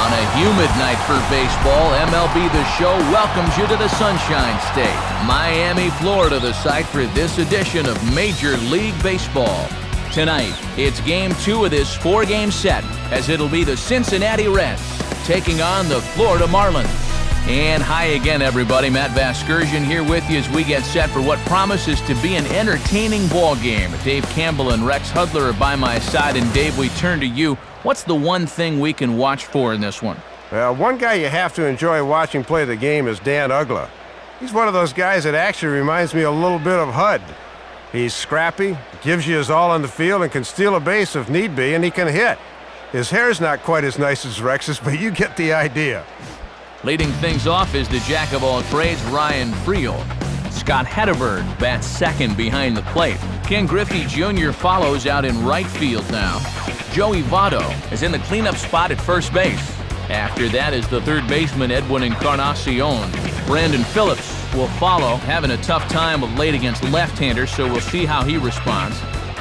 On a humid night for baseball, MLB The Show welcomes you to the Sunshine State, Miami, Florida, the site for this edition of Major League Baseball. Tonight, it's Game 2 of this 4-game set, as it'll be the Cincinnati Reds taking on the Florida Marlins. And hi again, everybody. Matt Vasgersian here with you as we get set for what promises to be an entertaining ball game. Dave Campbell and Rex Hudler are by my side. And Dave, we turn to you. What's the one thing we can watch for in this one? Well, one guy you have to enjoy watching play the game is Dan Uggla. He's one of those guys that actually reminds me a little bit of Hud. He's scrappy, gives you his all on the field, and can steal a base if need be, and he can hit. His hair's not quite as nice as Rex's, but you get the idea. Leading things off is the jack-of-all-trades, Ryan Friel. Scott Hedberg bats second behind the plate. Ken Griffey Jr. follows out in right field now. Joey Votto is in the cleanup spot at first base. After that is the third baseman, Edwin Encarnacion. Brandon Phillips will follow, having a tough time of late against left-handers, so we'll see how he responds.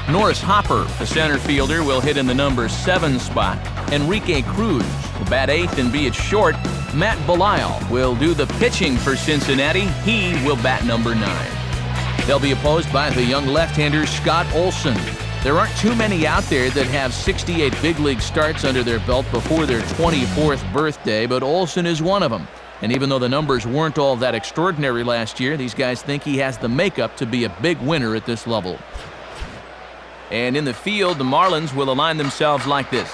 Norris Hopper, the center fielder, will hit in the number 7 spot. Enrique Cruz will bat 8th and be at short. Matt Belisle will do the pitching for Cincinnati. He will bat number 9. They'll be opposed by the young left-hander Scott Olson. There aren't too many out there that have 68 big league starts under their belt before their 24th birthday, but Olson is one of them. And even though the numbers weren't all that extraordinary last year, these guys think he has the makeup to be a big winner at this level. And in the field, the Marlins will align themselves like this.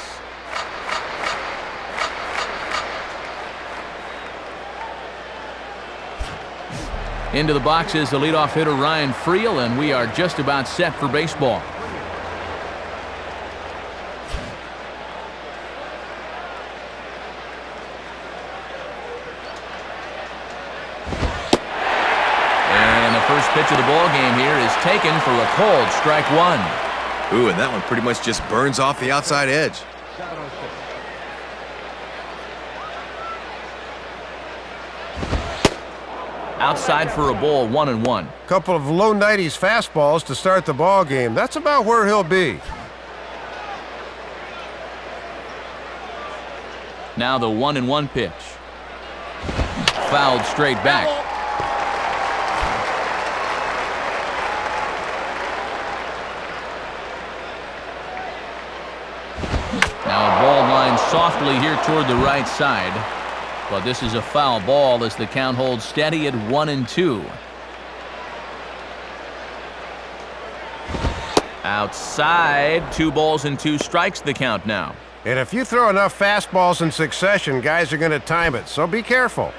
Into the box is the leadoff hitter Ryan Friel, and we are just about set for baseball. And the first pitch of the ball game here is taken for a called strike one. Ooh, and that one pretty much just burns off the outside edge. Outside for a ball, 1-1. Couple of low 90s fastballs to start the ball game. That's about where he'll be. Now the 1-1 pitch. Fouled straight back. Now a ball line softly here toward the right side. But this is a foul ball as the count holds steady at 1-2. Outside, 2 balls and 2 strikes the count now. And if you throw enough fastballs in succession, guys are going to time it, so be careful.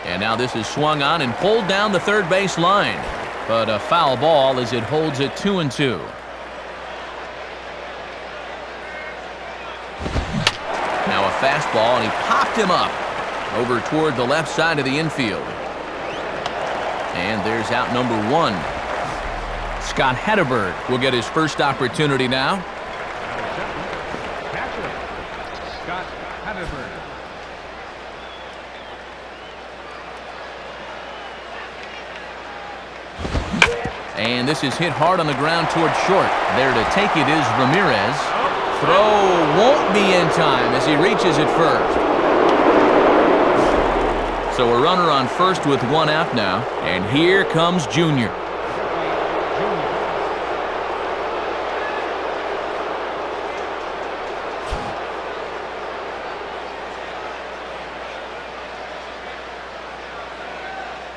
And now this is swung on and pulled down the third base line. But a foul ball as it holds at 2-2. Now a fastball, and he popped him up over toward the left side of the infield. And there's out number 1. Scott Hedberg will get his first opportunity now. Scott Hedberg. And this is hit hard on the ground toward short. There to take it is Ramirez. Throw won't be in time as he reaches it first. So a runner on first with 1 out now. And here comes Junior.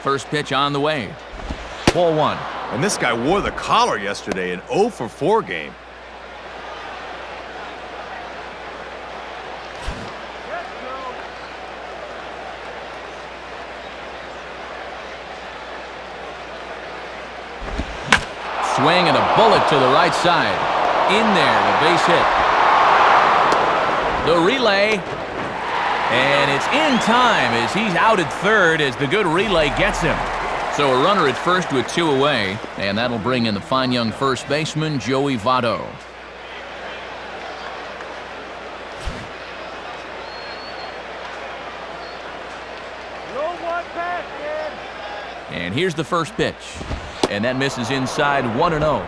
First pitch on the way. Ball 1. And this guy wore the collar yesterday, an 0 for 4 game. Swing and a bullet to the right side. In there, the base hit. The relay. And it's in time as he's out at third as the good relay gets him. So a runner at first with 2 away, and that'll bring in the fine young first baseman, Joey Votto. And here's the first pitch. And that misses inside 1-0.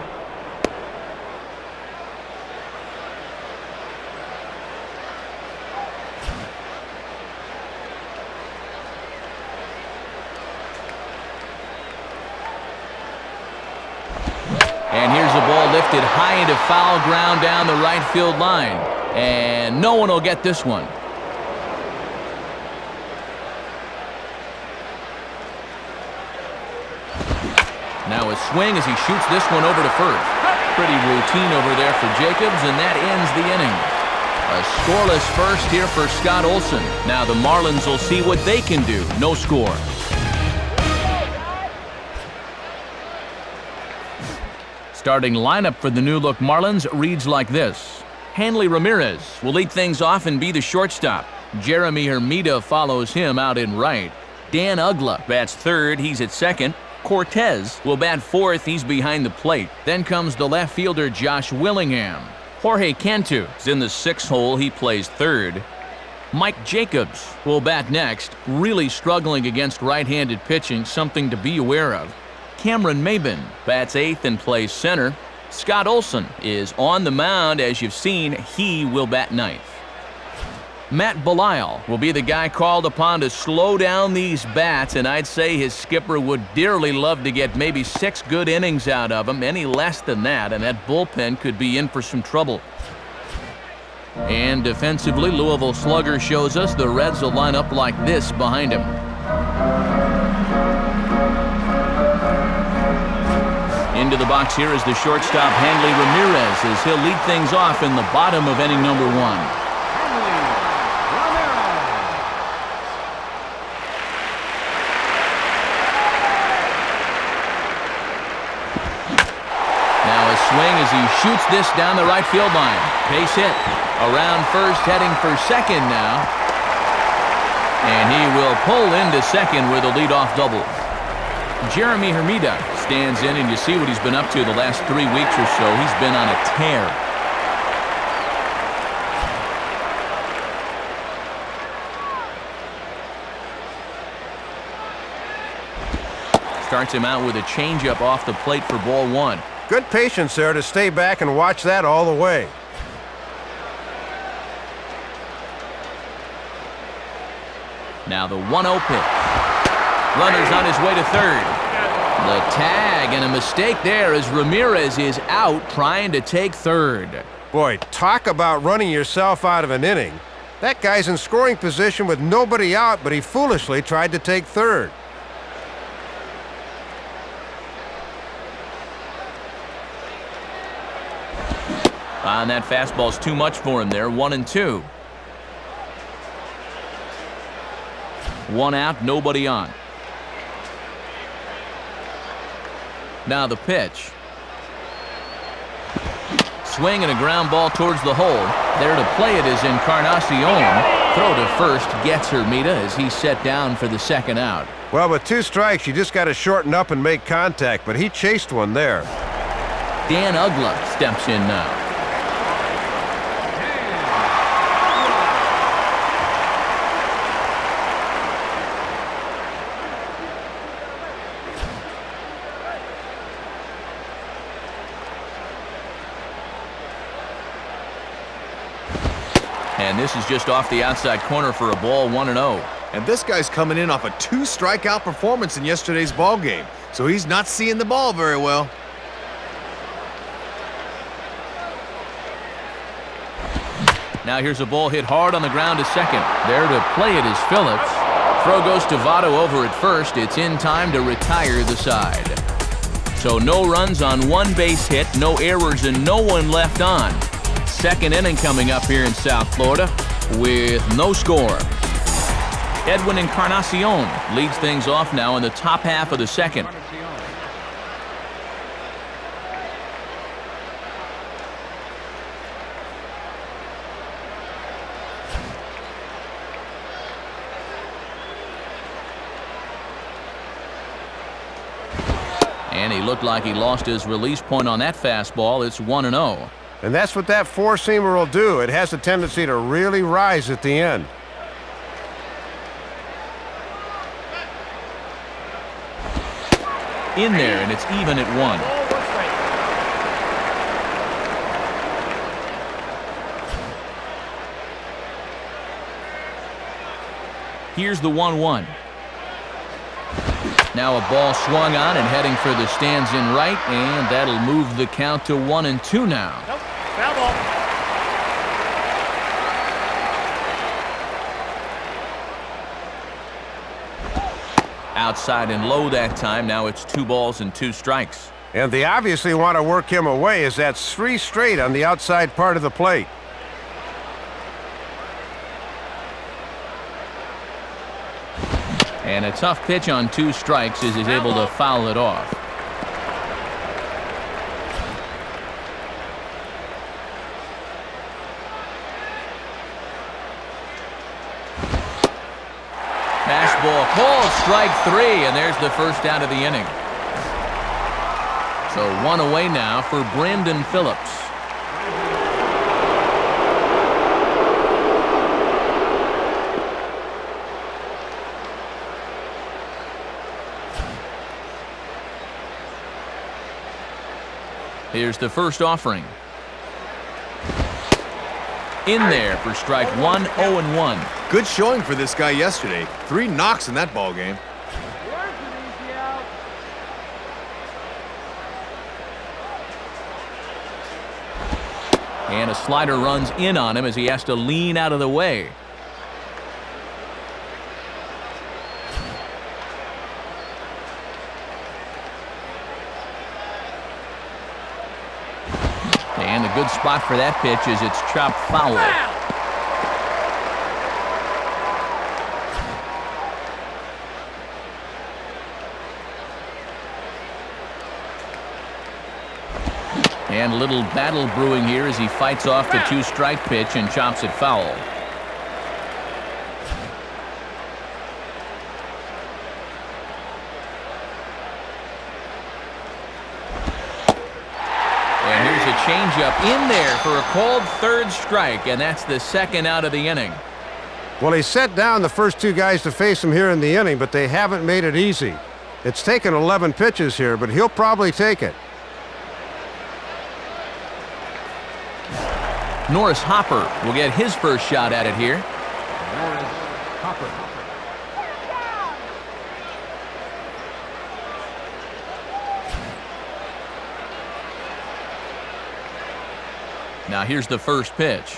And here's the ball lifted high into foul ground down the right field line. And no one will get this one. Now a swing as he shoots this one over to first. Pretty routine over there for Jacobs, and that ends the inning. A scoreless first here for Scott Olson. Now the Marlins will see what they can do. No score. Starting lineup for the new-look Marlins reads like this. Hanley Ramirez will lead things off and be the shortstop. Jeremy Hermida follows him out in right. Dan Uggla bats third. He's at second. Cortez will bat fourth. He's behind the plate. Then comes the left fielder Josh Willingham. Jorge Cantu is in the sixth hole. He plays third. Mike Jacobs will bat next. Really struggling against right-handed pitching, something to be aware of. Cameron Maybin bats eighth and plays center. Scott Olson is on the mound. As you've seen, he will bat ninth. Matt Belisle will be the guy called upon to slow down these bats, and I'd say his skipper would dearly love to get maybe 6 good innings out of him. Any less than that, and that bullpen could be in for some trouble. And defensively, Louisville slugger shows us the Reds will line up like this behind him. Into the box here is the shortstop Hanley Ramirez as he'll lead things off in the bottom of inning number 1. Swing as he shoots this down the right field line. Base hit. Around first, heading for second now. And he will pull into second with a leadoff double. Jeremy Hermida stands in, and you see what he's been up to the last 3 weeks or so. He's been on a tear. Starts him out with a changeup off the plate for ball 1. Good patience there to stay back and watch that all the way. Now the 1-0 pitch. Runner's on his way to third. The tag and a mistake there as Ramirez is out trying to take third. Boy, talk about running yourself out of an inning. That guy's in scoring position with nobody out, but he foolishly tried to take third. And that fastball's too much for him there. 1-2. 1 out, nobody on. Now the pitch. Swing and a ground ball towards the hole. There to play it is Encarnacion. Throw to first gets Hermida as he's set down for the second out. Well, with 2 strikes, you just got to shorten up and make contact, but he chased one there. Dan Uggla steps in now. And this is just off the outside corner for a ball, 1-0. And this guy's coming in off a 2-strikeout performance in yesterday's ball game, so he's not seeing the ball very well. Now here's a ball hit hard on the ground to second. There to play it is Phillips. Throw goes to Votto over at first. It's in time to retire the side. So no runs on 1 base hit, no errors, and no one left on. Second inning coming up here in South Florida with no score. Edwin Encarnacion leads things off now in the top half of the second. And he looked like he lost his release point on that fastball. It's 1-0. And that's what that 4-seamer will do. It has a tendency to really rise at the end. In there, and it's even at 1. Here's the 1-1. Now a ball swung on and heading for the stands in right, and that'll move the count to 1-2 now. Nope. Foul ball. Outside and low that time. Now it's 2 balls and 2 strikes. And they obviously want to work him away, as that's 3 straight on the outside part of the plate. And a tough pitch on 2 strikes as he's able to foul it off. Fastball called, strike 3, and there's the first out of the inning. So 1 away now for Brandon Phillips. Here's the first offering. In there for strike 1, 0-1. Good showing for this guy yesterday. 3 knocks in that ball game. And a slider runs in on him as he has to lean out of the way. And a good spot for that pitch is it's chopped foul. And a little battle brewing here as he fights off the 2-strike pitch and chops it foul. And here's a changeup in there for a called 3rd strike, and that's the 2nd out of the inning. Well, he set down the first 2 guys to face him here in the inning, but they haven't made it easy. It's taken 11 pitches here, but he'll probably take it. Norris Hopper will get his first shot at it here. Norris Hopper. Now here's the first pitch.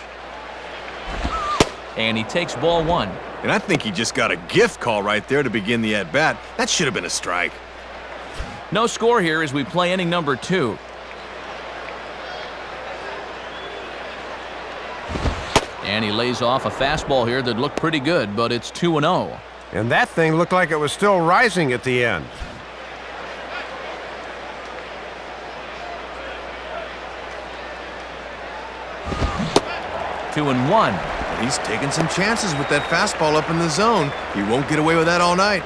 And he takes ball 1. And I think he just got a gift call right there to begin the at-bat. That should have been a strike. No score here as we play inning number 2. And he lays off a fastball here that looked pretty good, but it's 2-0. And that thing looked like it was still rising at the end. Two and one. He's taking some chances with that fastball up in the zone. He won't get away with that all night.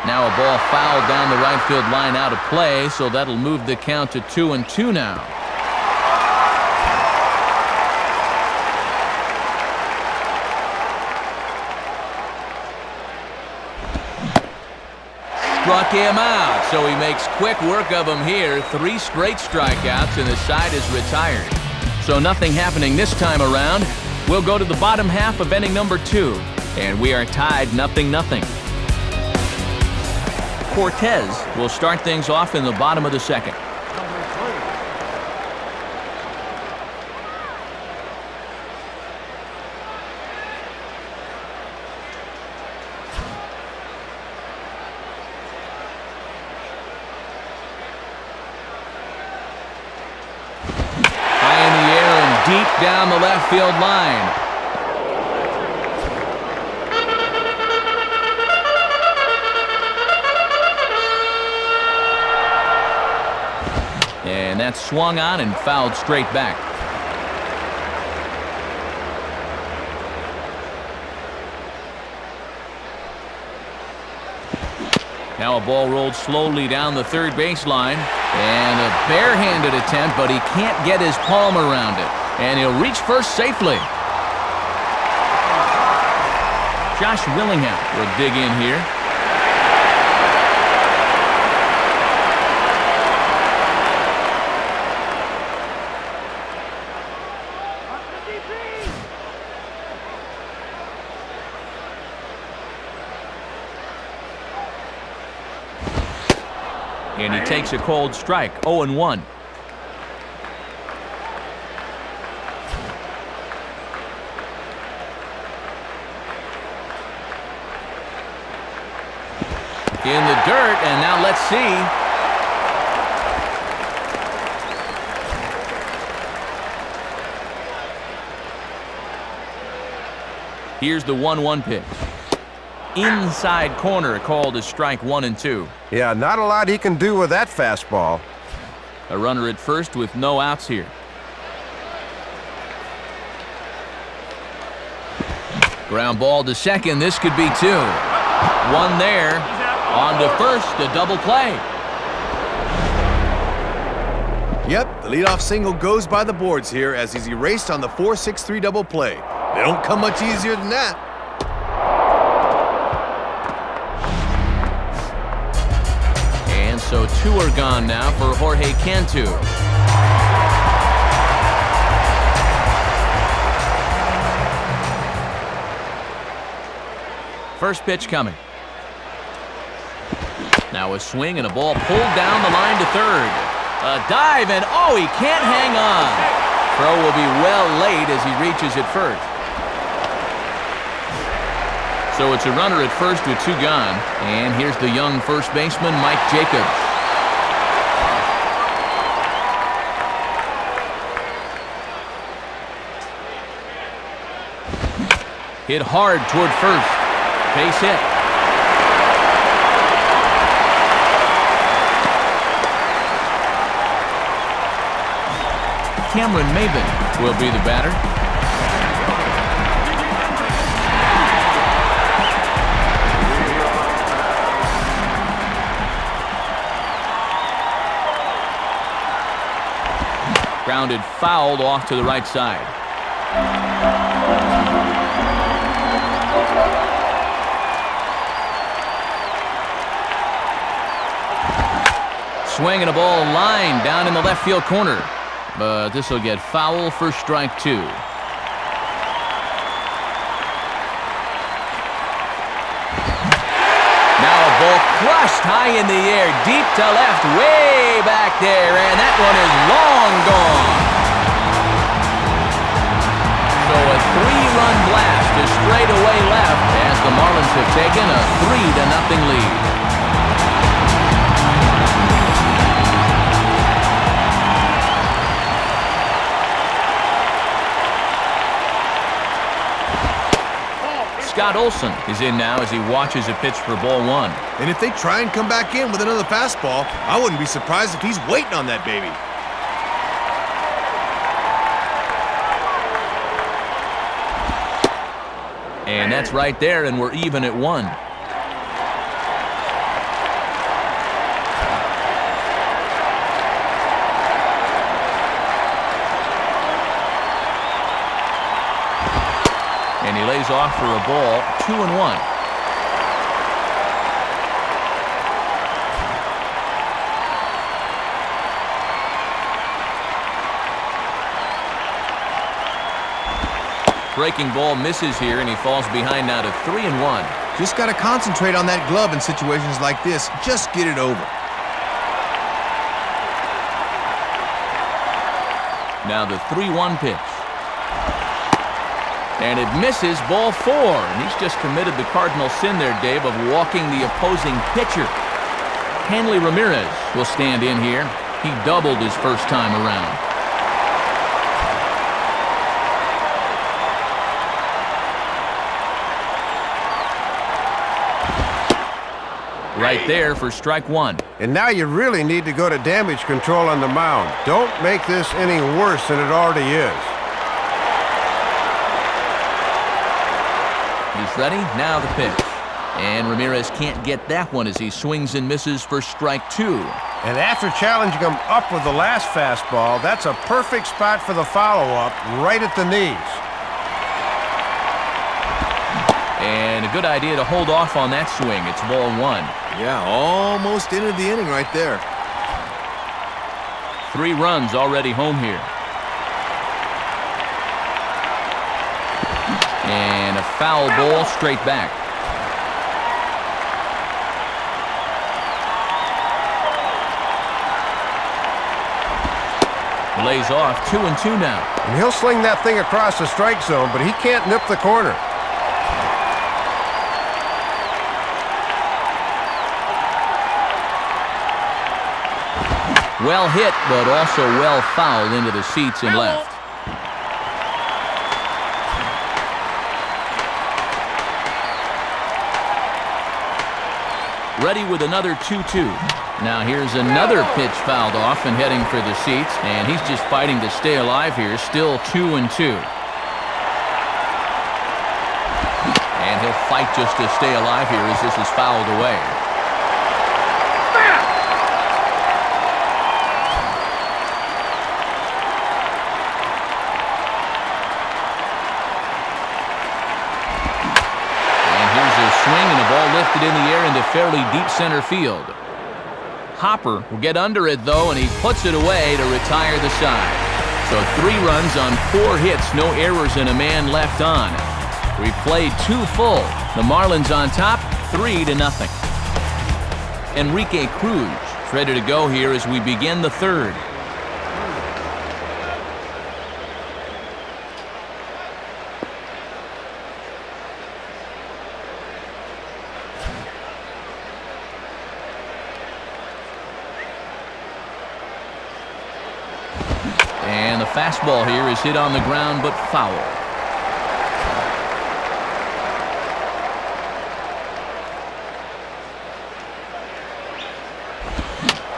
Now a ball fouled down the right field line out of play, so that'll move the count to 2-2 now. Struck him out, so he makes quick work of him here. 3 straight strikeouts, and the side is retired. So nothing happening this time around. We'll go to the bottom half of inning number 2, and we are tied 0-0. Cortez will start things off in the bottom of the second. High in the air and deep down the left field line. And that's swung on and fouled straight back. Now a ball rolled slowly down the third baseline. And a barehanded attempt, but he can't get his palm around it. And he'll reach first safely. Josh Willingham will dig in here. And he takes a cold strike, 0-1. In the dirt, and now let's see. Here's the 1-1 pitch. Inside corner, called as strike 1 and 2. Yeah, not a lot he can do with that fastball. A runner at first with no outs here. Ground ball to second. This could be 2. One there. On to first, a double play. Yep, the leadoff single goes by the boards here as he's erased on the 4-6-3 double play. They don't come much easier than that. And so 2 are gone now for Jorge Cantu. First pitch coming. Now a swing and a ball pulled down the line to third. A dive and oh, he can't hang on. Throw will be well late as he reaches at first. So it's a runner at first with 2 gone. And here's the young first baseman, Mike Jacobs. Hit hard toward first. Base hit. Cameron Maben will be the batter. Grounded fouled off to the right side. Swing and a ball lined down in the left field corner. But this will get foul for strike 2. Now a ball crushed high in the air, deep to left, way back there, and that one is long gone. So a 3-run blast to straightaway left as the Marlins have taken a 3-0 lead. Scott Olson is in now as he watches a pitch for ball 1. And if they try and come back in with another fastball, I wouldn't be surprised if he's waiting on that baby. And that's right there, and we're even at 1. And he lays off for a ball, 2-1. Breaking ball misses here, and he falls behind now to 3-1. Just got to concentrate on that glove in situations like this. Just get it over. Now the 3-1 pitch. And it misses, ball 4. And he's just committed the cardinal sin there, Dave, of walking the opposing pitcher. Hanley Ramirez will stand in here. He doubled his first time around. Right there for strike 1. And now you really need to go to damage control on the mound. Don't make this any worse than it already is. He's ready. Now the pitch. And Ramirez can't get that one as he swings and misses for strike 2. And after challenging him up with the last fastball, that's a perfect spot for the follow-up, right at the knees. And a good idea to hold off on that swing. It's ball 1. Yeah, almost into the inning right there. 3 runs already home here. And a foul ball straight back. Lays off 2-2 now. And he'll sling that thing across the strike zone, but he can't nip the corner. Well hit, but also well fouled into the seats and left. Ready with another 2-2. Now here's another pitch fouled off and heading for the seats, and he's just fighting to stay alive here, still 2-2. And he'll fight just to stay alive here as this is fouled away. Swing and the ball lifted in the air into fairly deep center field. Hopper will get under it though, and he puts it away to retire the side. So 3 runs on 4 hits, no errors, and a man left on. We played 2 full. The Marlins on top, 3-0. Enrique Cruz is ready to go here as we begin the 3rd. And the fastball here is hit on the ground but foul.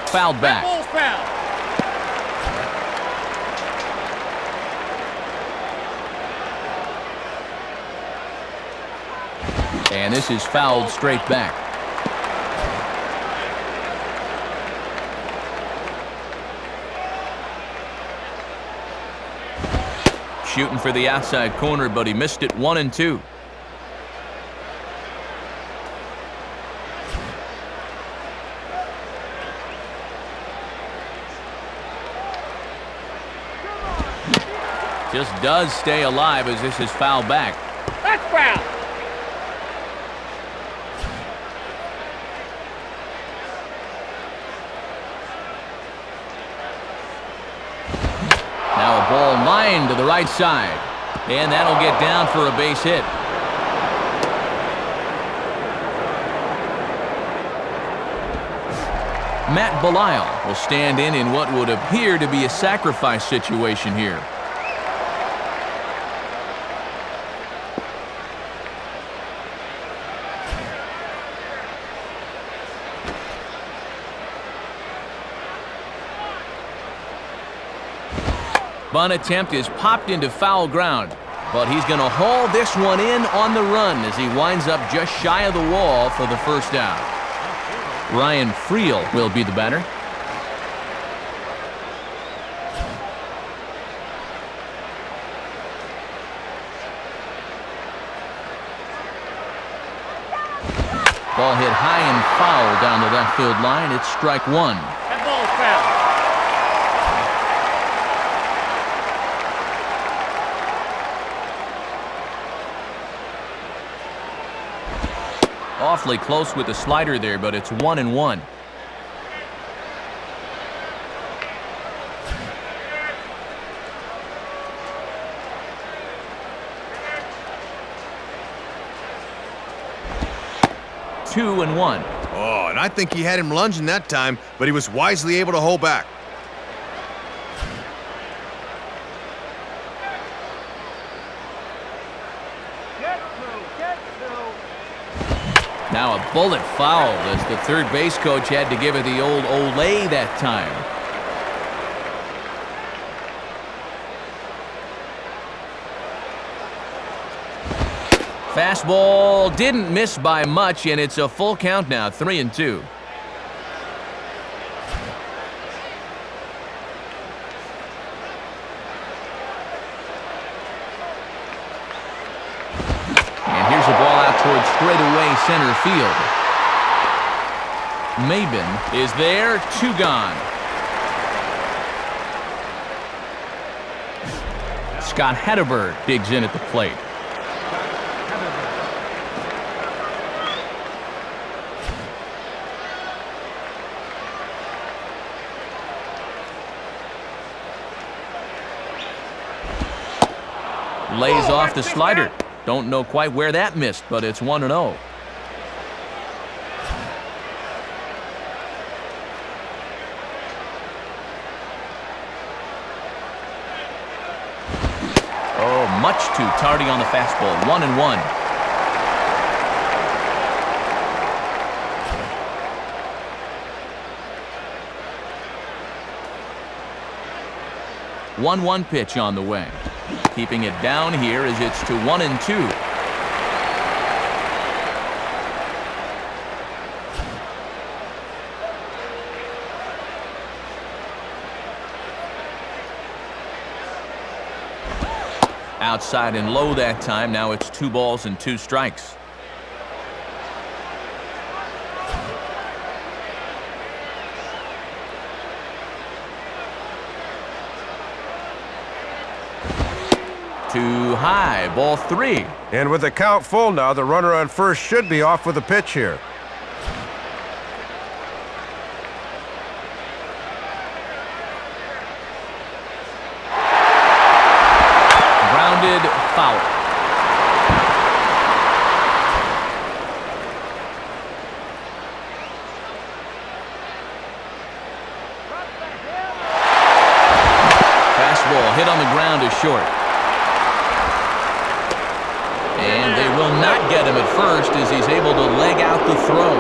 Fouled back. And this is fouled straight back. Shooting for the outside corner, but he missed it 1-2. Just does stay alive as this is fouled back. That's foul. Now a ball lined to the right side, and that'll get down for a base hit. Matt Belisle will stand in what would appear to be a sacrifice situation here. Bunt attempt is popped into foul ground, but he's going to haul this one in on the run as he winds up just shy of the wall for the first out. Ryan Friel will be the batter. Ball hit high and foul down the left field line. It's strike 1. That ball is foul. Awfully close with the slider there, but it's 1-1. Two and 1. Oh, and I think he had him lunging that time, but he was wisely able to hold back. Now a bullet foul as the third base coach had to give it the old Olay that time. Fastball didn't miss by much, and it's a full count now, 3-2. Towards straightaway center field. Maben is there, 2 gone. Scott Hatteberg digs in at the plate. Lays off the slider. Don't know quite where that missed, but it's 1-0. Oh, much too tardy on the fastball. 1-1. One pitch on the way. Keeping it down here as it's to 1-2. Outside and low that time. Now it's 2 balls and 2 strikes. Too high, ball 3. And with the count full now, the runner on first should be off with a pitch here. Grounded foul. Fastball hit on the ground is short. And they will not get him at first as he's able to leg out the throw.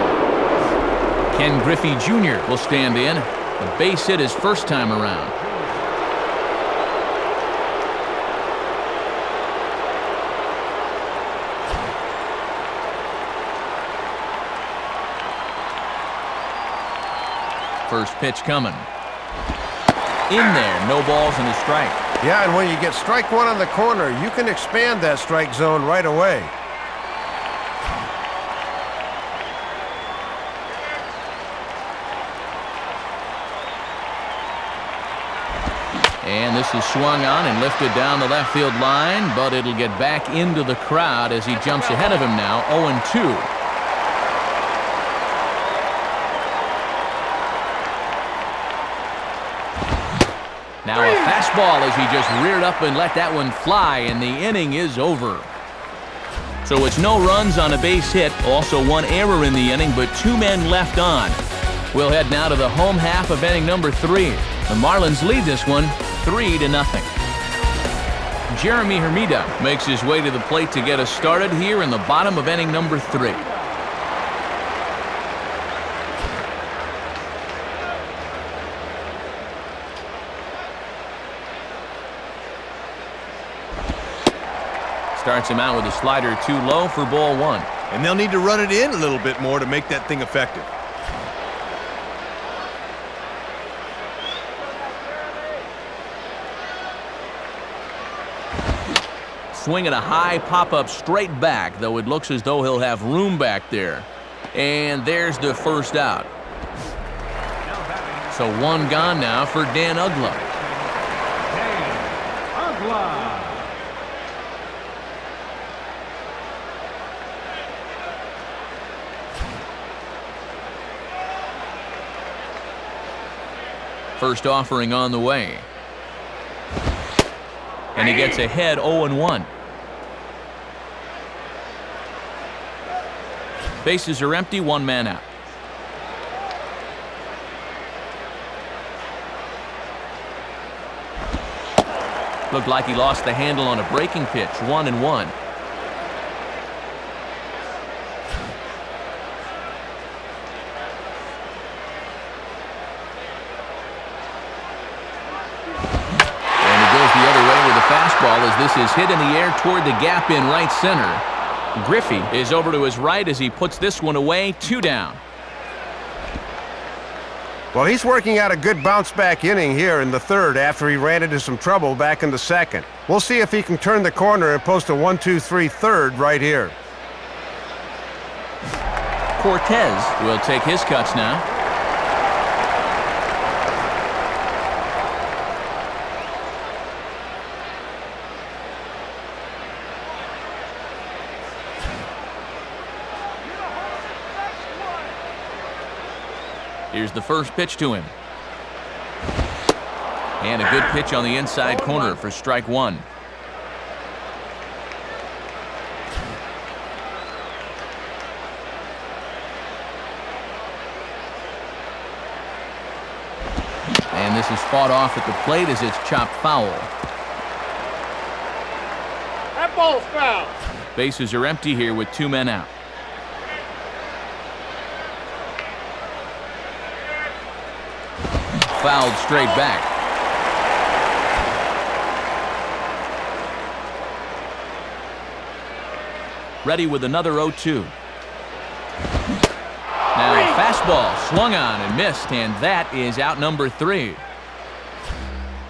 Ken Griffey Jr. will stand in. The base hit his first time around. First pitch coming. In there, no balls and a strike. Yeah, and when you get strike 1 on the corner, you can expand that strike zone right away. And this is swung on and lifted down the left field line, but it'll get back into the crowd as he jumps ahead of him now, 0-2. Now a fastball as he just reared up and let that one fly, and the inning is over. So it's no runs on a base hit, also 1 error in the inning, but 2 men left on. We'll head now to the home half of inning number 3. The Marlins lead this one 3-0. Jeremy Hermida makes his way to the plate to get us started here in the bottom of inning number 3. Starts him out with a slider too low for ball 1. And they'll need to run it in a little bit more to make that thing effective. Swinging a high pop-up straight back, though it looks as though he'll have room back there. And there's the first out. So 1 gone now for Dan Uggla. Uggla. First offering on the way. And he gets ahead 0-1. Bases are empty, 1 man out. Looked like he lost the handle on a breaking pitch, 1-1. Fastball as this is hit in the air toward the gap in right center. Griffey is over to his right as he puts this one away, 2 down. Well, he's working out a good bounce-back inning here in the 3rd after he ran into some trouble back in the 2nd. We'll see if he can turn the corner and post a 1-2-3 3rd right here. Cortez will take his cuts now. Here's the first pitch to him. And a good pitch on the inside corner for strike 1. this is fought off at the plate as it's chopped foul. That ball's foul. Bases are empty here with 2 men out. Fouled straight back. Ready with another 0-2. Now fastball swung on and missed, and that is out number 3.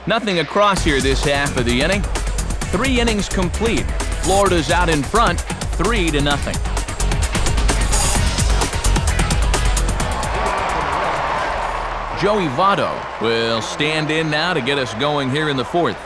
Nothing across here this half of the inning. 3 innings complete. Florida's out in front, 3-0. Joey Votto will stand in now to get us going here in the 4th.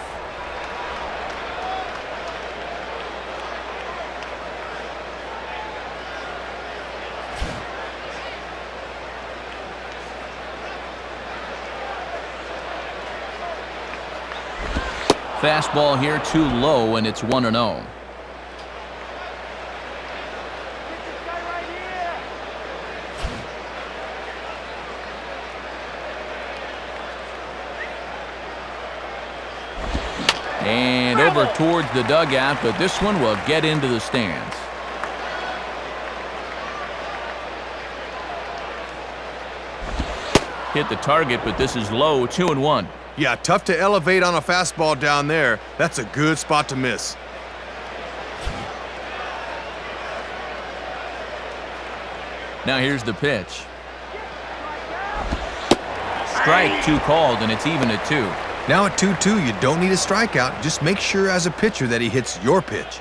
Fastball here too low, and it's 1-0. And over towards the dugout, but this one will get into the stands. Hit the target, but this is low, 2-1. Yeah, tough to elevate on a fastball down there. That's a good spot to miss. Now here's the pitch. Strike 2 called, and it's even at 2. Now at 2-2, you don't need a strikeout. Just make sure as a pitcher that he hits your pitch.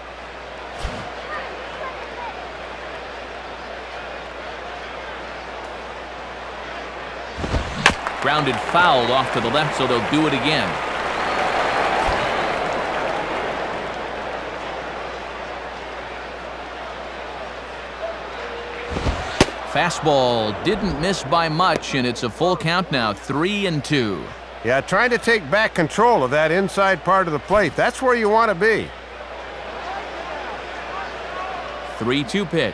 Grounded foul off to the left, so they'll do it again. Fastball didn't miss by much, and it's a full count now, 3-2. Yeah, trying to take back control of that inside part of the plate. That's where you want to be. 3-2 pitch.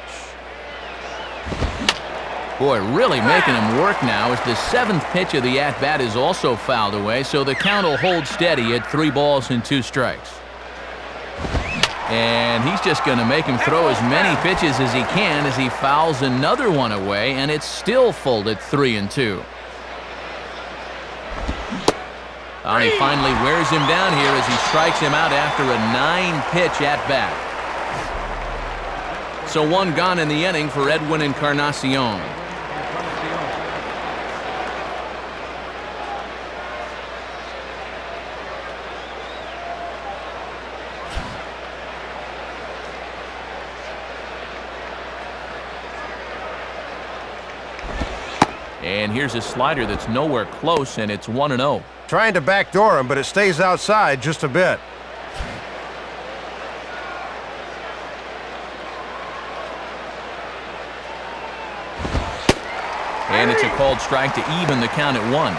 Boy, really making him work now as the 7th pitch of the at-bat is also fouled away, so the count will hold steady at 3 balls and 2 strikes. And he's just going to make him throw as many pitches as he can as he fouls another one away, and it's still full at 3-2. And he finally wears him down here as he strikes him out after a 9-pitch at-bat. So 1 gone in the inning for Edwin Encarnacion. And here's a slider that's nowhere close, and it's 1-0. Trying to backdoor him, but it stays outside just a bit. And it's a called strike to even the count at 1.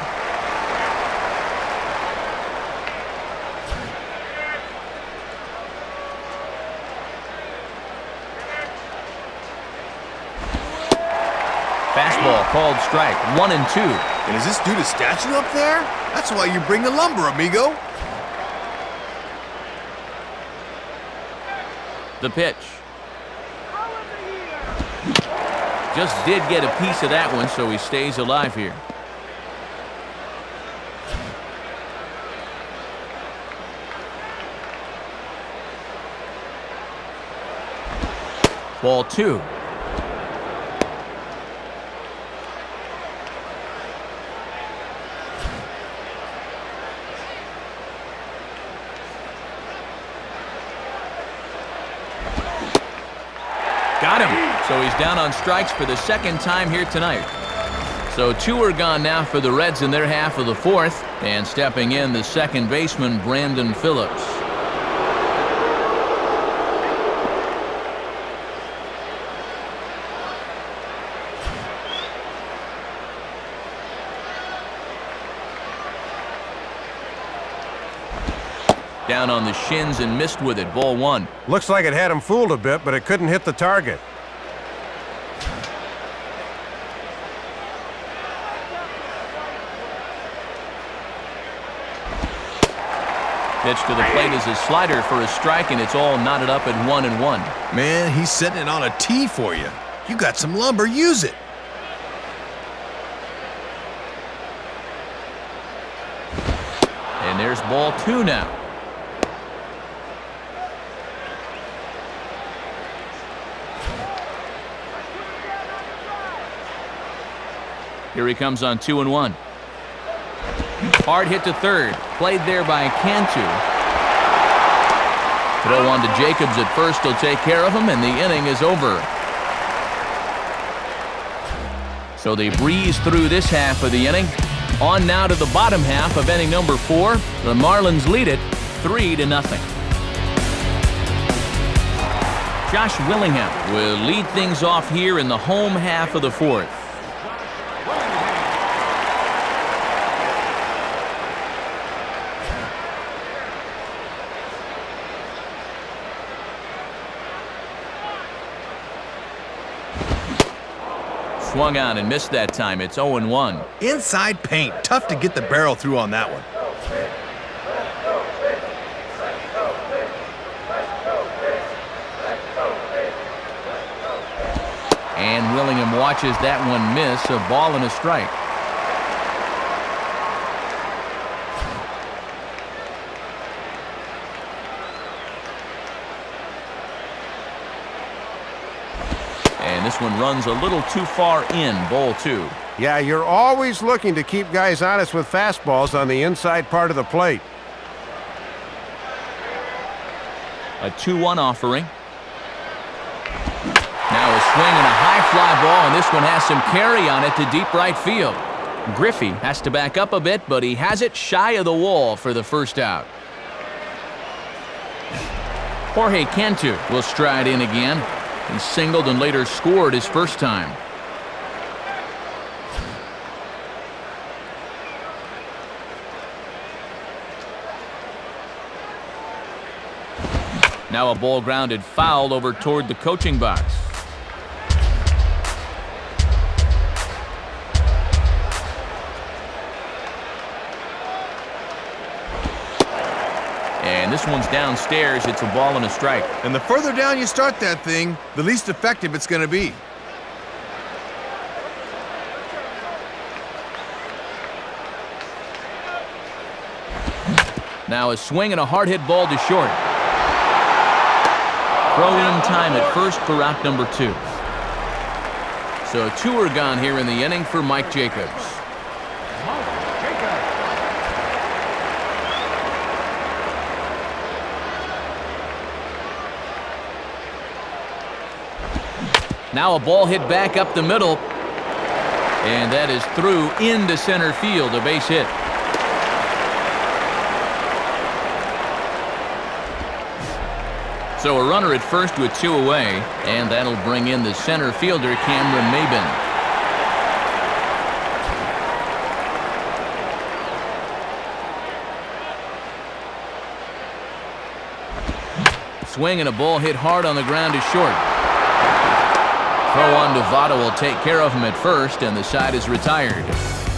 Fastball called strike, 1-2. And is this dude a statue up there? That's why you bring the lumber, amigo. The pitch. Just did get a piece of that one, so he stays alive here. Ball 2. Got him. So he's down on strikes for the 2nd time here tonight. So 2 are gone now for the Reds in their half of the 4th. And stepping in, the 2nd baseman, Brandon Phillips. Down on the shins and missed with it, ball 1. Looks like it had him fooled a bit, but it couldn't hit the target. Pitch to the plate is a slider for a strike, and it's all knotted up at 1-1. Man, he's setting it on a tee for you. You got some lumber, use it. And there's ball 2 now. Here he comes on 2-1. Hard hit to third. Played there by Cantu. Throw on to Jacobs at first. He'll take care of him, and the inning is over. So they breeze through this half of the inning. On now to the bottom half of inning number 4. The Marlins lead it 3-0. Josh Willingham will lead things off here in the home half of the 4th. Swung on and missed that time. It's 0-1. Inside paint. Tough to get the barrel through on that one. And Willingham watches that one miss. A ball and a strike. And this one runs a little too far in, ball 2. Yeah, you're always looking to keep guys honest with fastballs on the inside part of the plate. A 2-1 offering. Now a swing and a high fly ball, and this one has some carry on it to deep right field. Griffey has to back up a bit, but he has it shy of the wall for the first out. Jorge Cantu will stride in again. He singled and later scored his first time. Now a ball grounded foul over toward the coaching box. And this one's downstairs. It's a ball and a strike. And the further down you start that thing, the least effective it's going to be. Now a swing and a hard hit ball to short. Throw in time at first for out number 2. So 2 are gone here in the inning for Mike Jacobs. Now a ball hit back up the middle, and that is through into center field, a base hit. So a runner at first with 2 away, and that'll bring in the center fielder, Cameron Maben. Swing and a ball hit hard on the ground to short. Throw on to Votto will take care of him at first, and the side is retired.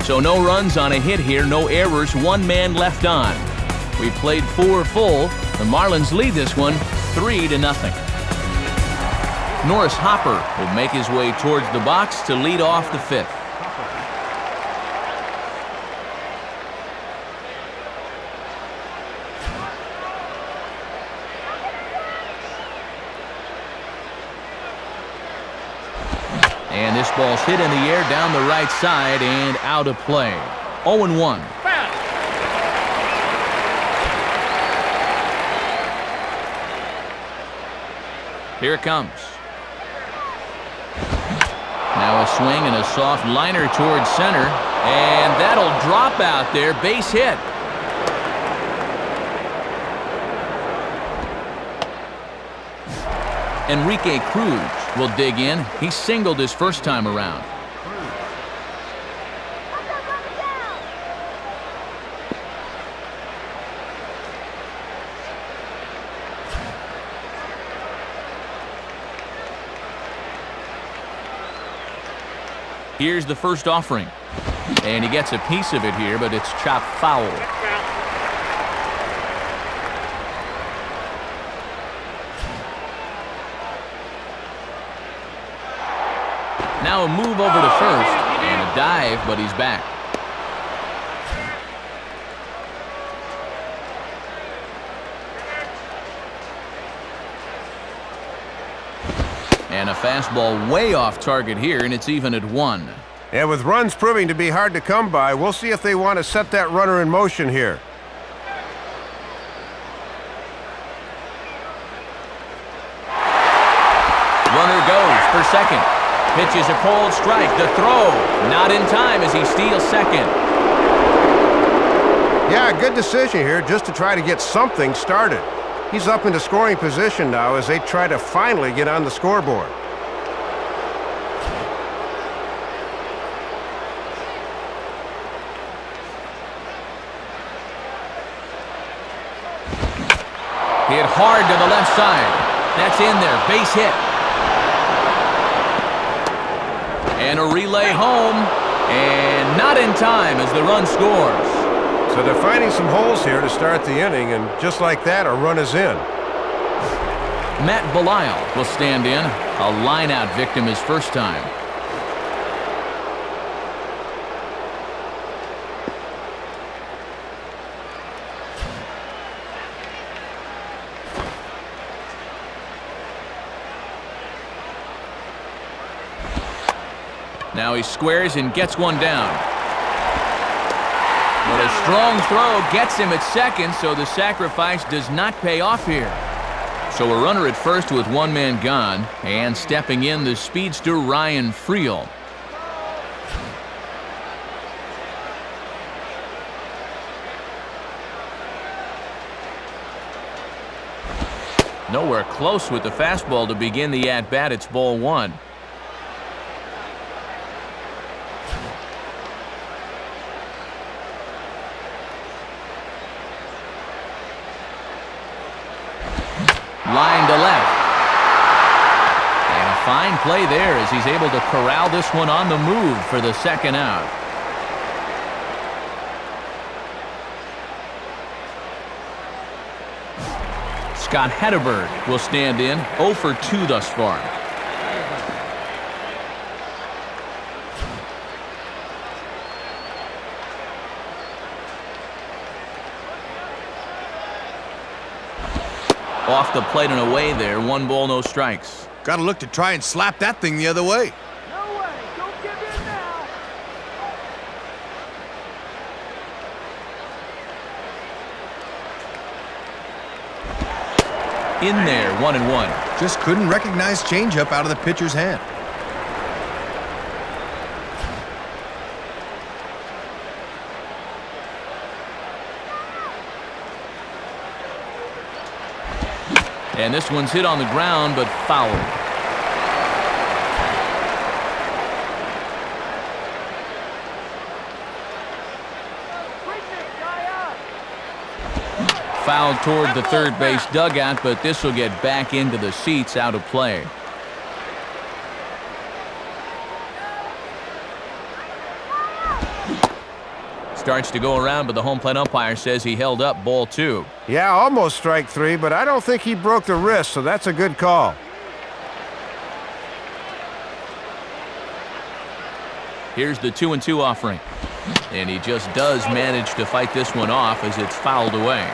So no runs on a hit here, no errors, 1 man left on. We played 4 full. The Marlins lead this one 3-0. Norris Hopper will make his way towards the box to lead off the 5th. And this ball's hit in the air down the right side and out of play. 0-1. Here it comes. Now a swing and a soft liner towards center, and that'll drop out there, base hit. Enrique Cruz will dig in. He singled his first time around. Here's the first offering. And he gets a piece of it here, but it's chopped foul. Now a move over to first and a dive, but he's back. And a fastball way off target here, and it's even at 1. And with runs proving to be hard to come by, we'll see if they want to set that runner in motion here. Runner goes for second. Pitches a cold strike. The throw not in time as he steals second. Yeah, good decision here just to try to get something started. He's up into scoring position now as they try to finally get on the scoreboard. Hit hard to the left side. That's in there. Base hit. And a relay home. And not in time as the run scores. So they're finding some holes here to start the inning, and just like that, a run is in. Matt Belisle will stand in. A line-out victim his first time. Now he squares and gets one down. But a strong throw gets him at second, so the sacrifice does not pay off here. So a runner at first with one man gone, and stepping in the speedster Ryan Freel. Nowhere close with the fastball to begin the at-bat. It's ball 1. Line to left. And a fine play there as he's able to corral this one on the move for the second out. Scott Hedberg will stand in, 0 for 2 thus far. Off the plate and away there. 1 ball, no strikes. Got to look to try and slap that thing the other way. No way. Don't give in now. In there, 1-1. Just couldn't recognize changeup out of the pitcher's hand. And this one's hit on the ground, but fouled. Fouled toward the third base dugout, but this will get back into the seats, out of play. Starts to go around, but the home plate umpire says he held up. Ball 2. Yeah, almost strike 3, but I don't think he broke the wrist, so that's a good call. Here's the 2-2 offering. And he just does manage to fight this one off as it's fouled away.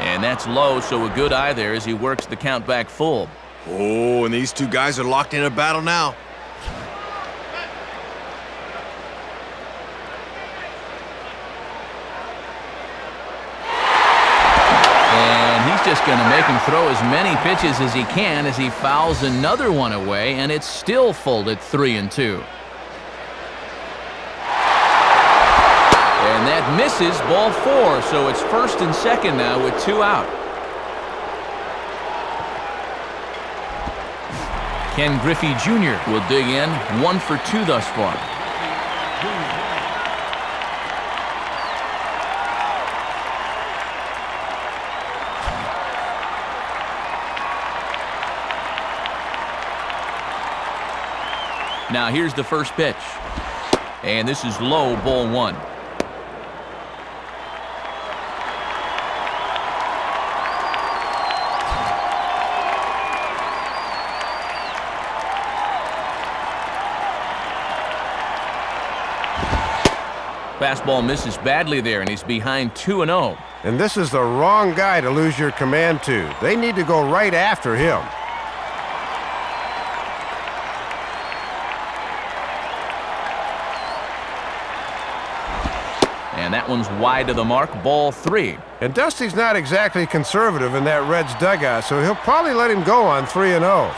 And that's low, so a good eye there as he works the count back full. Oh, and these two guys are locked in a battle now. And he's just going to make him throw as many pitches as he can as he fouls another one away, and it's still full at 3-2. And that misses. Ball 4, so it's first and second now with 2 out. Ken Griffey Jr. will dig in, 1 for 2 thus far. Now here's the first pitch. And this is low, ball 1. Fastball misses badly there, and he's behind 2-0. And this is the wrong guy to lose your command to. They need to go right after him. And that one's wide of the mark, ball 3. And Dusty's not exactly conservative in that Reds dugout, so he'll probably let him go on 3-0.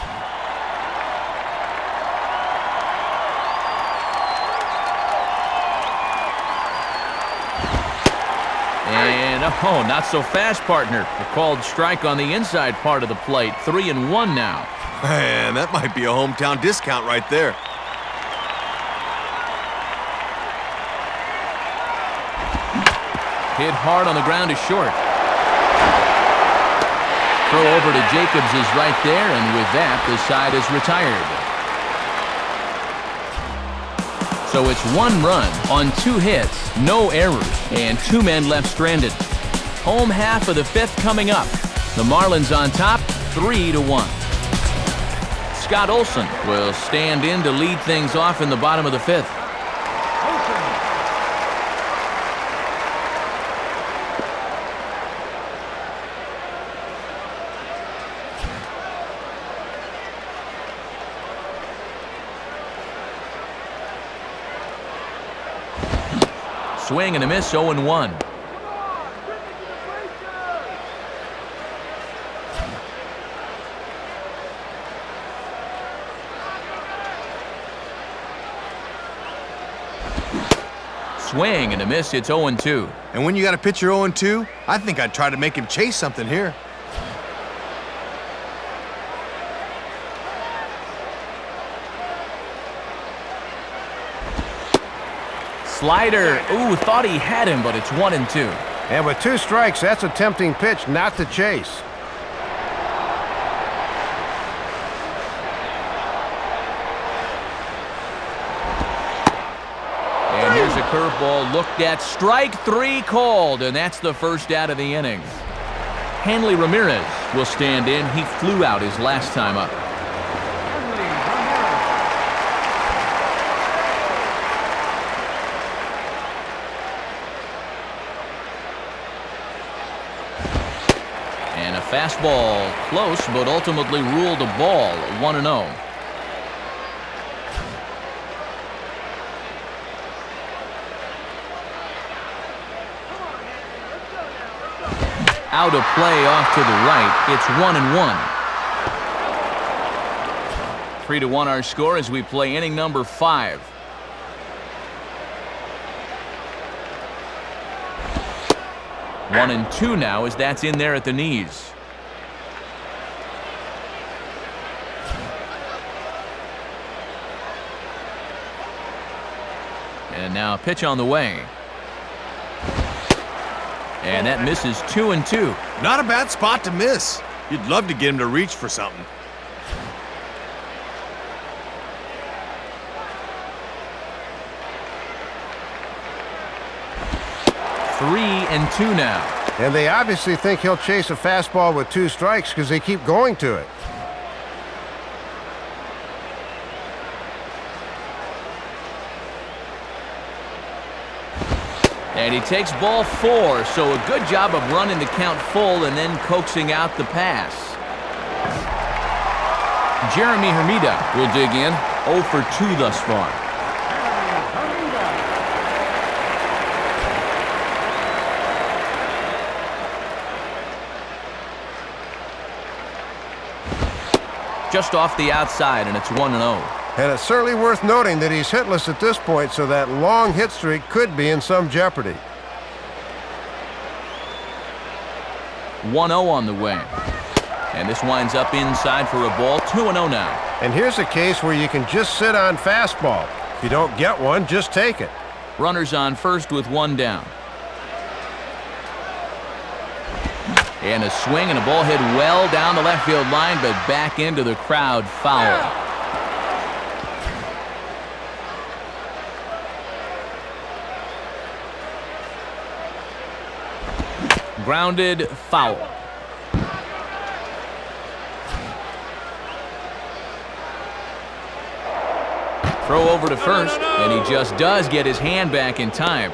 And, oh, not so fast, partner. A called strike on the inside part of the plate. 3-1 now. Man, that might be a hometown discount right there. Hit hard on the ground to short. Throw over to Jacobs is right there, and with that, the side is retired. So it's 1 run on 2 hits, no errors, and 2 men left stranded. Home half of the 5th coming up. The Marlins on top, 3-1. Scott Olson will stand in to lead things off in the bottom of the 5th. Swing and a miss, 0-1. Swing and a miss, it's 0-2. And when you got a pitcher 0-2, I think I'd try to make him chase something here. Slider, ooh, thought he had him, but it's 1-2. And with 2 strikes, that's a tempting pitch not to chase. And here's a curveball looked at. Strike 3 called, and that's the first out of the inning. Hanley Ramirez will stand in. He flew out his last time up. And a fastball close, but ultimately ruled a ball, 1-0. Out of play off to the right. It's 1-1. 3-1 our score as we play inning number 5. One and 2 now as that's in there at the knees. And now a pitch on the way. And that misses 2-2. Not a bad spot to miss. You'd love to get him to reach for something. 3-2 now. And they obviously think he'll chase a fastball with 2 strikes because they keep going to it. And he takes ball 4, so a good job of running the count full and then coaxing out the pass. Jeremy Hermida will dig in, 0 for 2 thus far. Just off the outside, and it's 1-0. And it's certainly worth noting that he's hitless at this point, so that long hit streak could be in some jeopardy. 1-0 on the way. And this winds up inside for a ball, 2-0 now. And here's a case where you can just sit on fastball. If you don't get one, just take it. Runners on first with 1 down. And a swing and a ball hit well down the left field line, but back into the crowd, foul. Grounded foul. Throw over to first, and he just does get his hand back in time.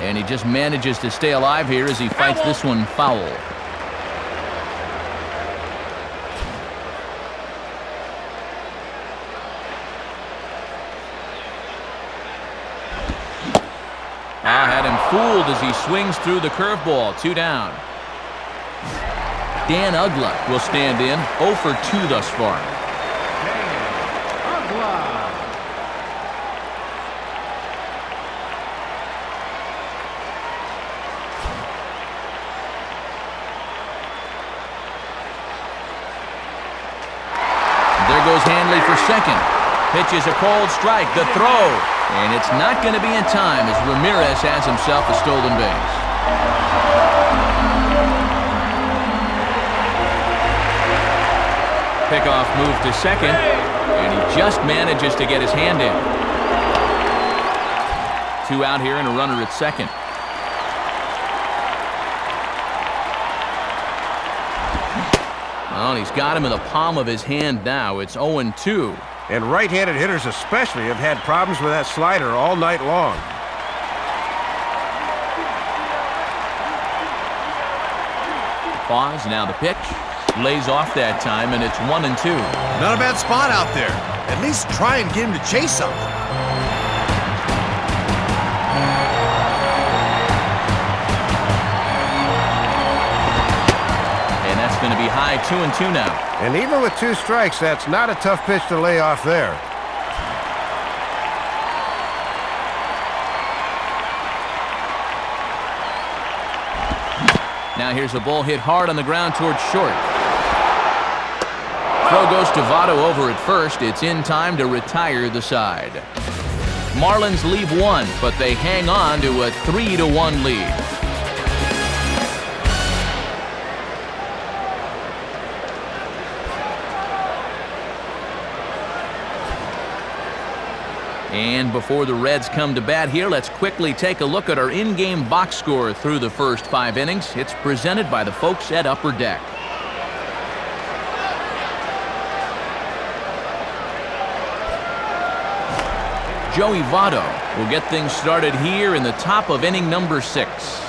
And he just manages to stay alive here as he fights this one foul. Had him fooled as he swings through the curveball. 2 down. Dan Uggla will stand in, 0 for 2 thus far. There goes Hanley for second. Pitch is a cold strike. The throw. And it's not going to be in time as Ramirez has himself a stolen base. Pickoff move to second, and he just manages to get his hand in. 2 out here and a runner at second. Well, he's got him in the palm of his hand now. It's 0-2. And right-handed hitters especially have had problems with that slider all night long. Pause, now the pitch. Lays off that time, and it's 1-2. Not a bad spot out there. At least try and get him to chase something. And that's going to be high. 2-2 now. And even with 2 strikes, that's not a tough pitch to lay off there. Now here's a ball hit hard on the ground towards short. Throw goes to Votto over at first. It's in time to retire the side. Marlins leave 1, but they hang on to a 3-1 lead. And before the Reds come to bat here, let's quickly take a look at our in-game box score through the first 5 innings. It's presented by the folks at Upper Deck. Joey Votto will get things started here in the top of inning number 6.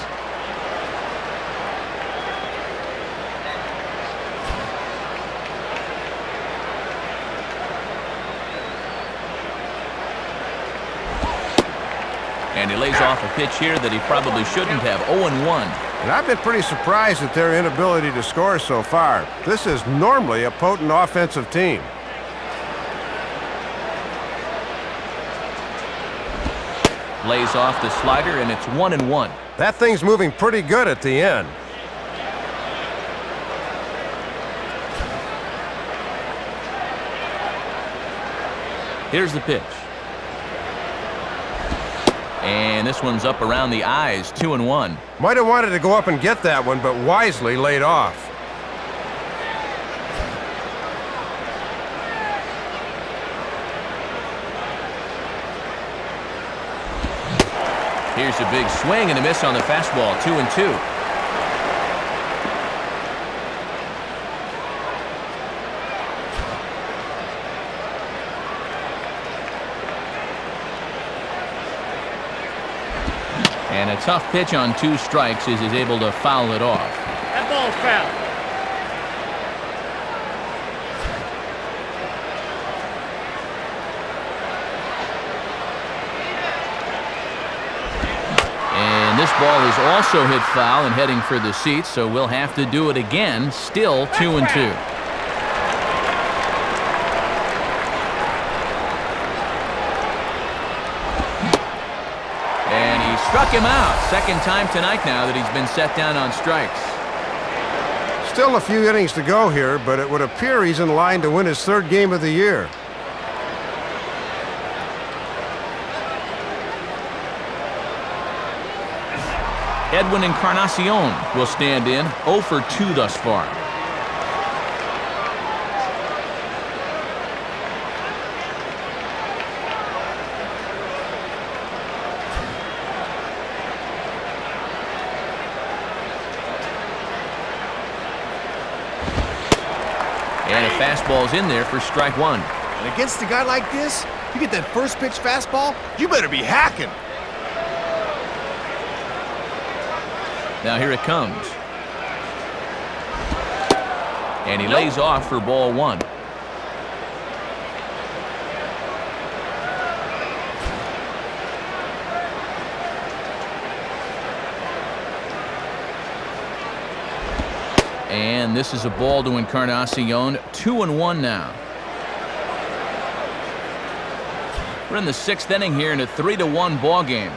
And he lays off a pitch here that he probably shouldn't have. 0-1. And I've been pretty surprised at their inability to score so far. This is normally a potent offensive team. Lays off the slider, and it's 1-1. That thing's moving pretty good at the end. Here's the pitch. And this one's up around the eyes. 2-1. Might have wanted to go up and get that one, but wisely laid off. Here's a big swing and a miss on the fastball. 2-2. And a tough pitch on 2 strikes as he's able to foul it off. That ball's foul. And this ball is also hit foul and heading for the seats, so we'll have to do it again. Still 2-2. Struck him out. Second time tonight now that he's been set down on strikes. Still a few innings to go here, but it would appear he's in line to win his 3rd game of the year. Edwin Encarnacion will stand in, 0 for 2 thus far. And a fastball's in there for strike one. And against a guy like this, you get that first pitch fastball, you better be hacking. Now here it comes. And he lays off for ball one. And this is a ball to Encarnacion. 2-1 now. We're in the 6th inning here in a 3-1 ball game.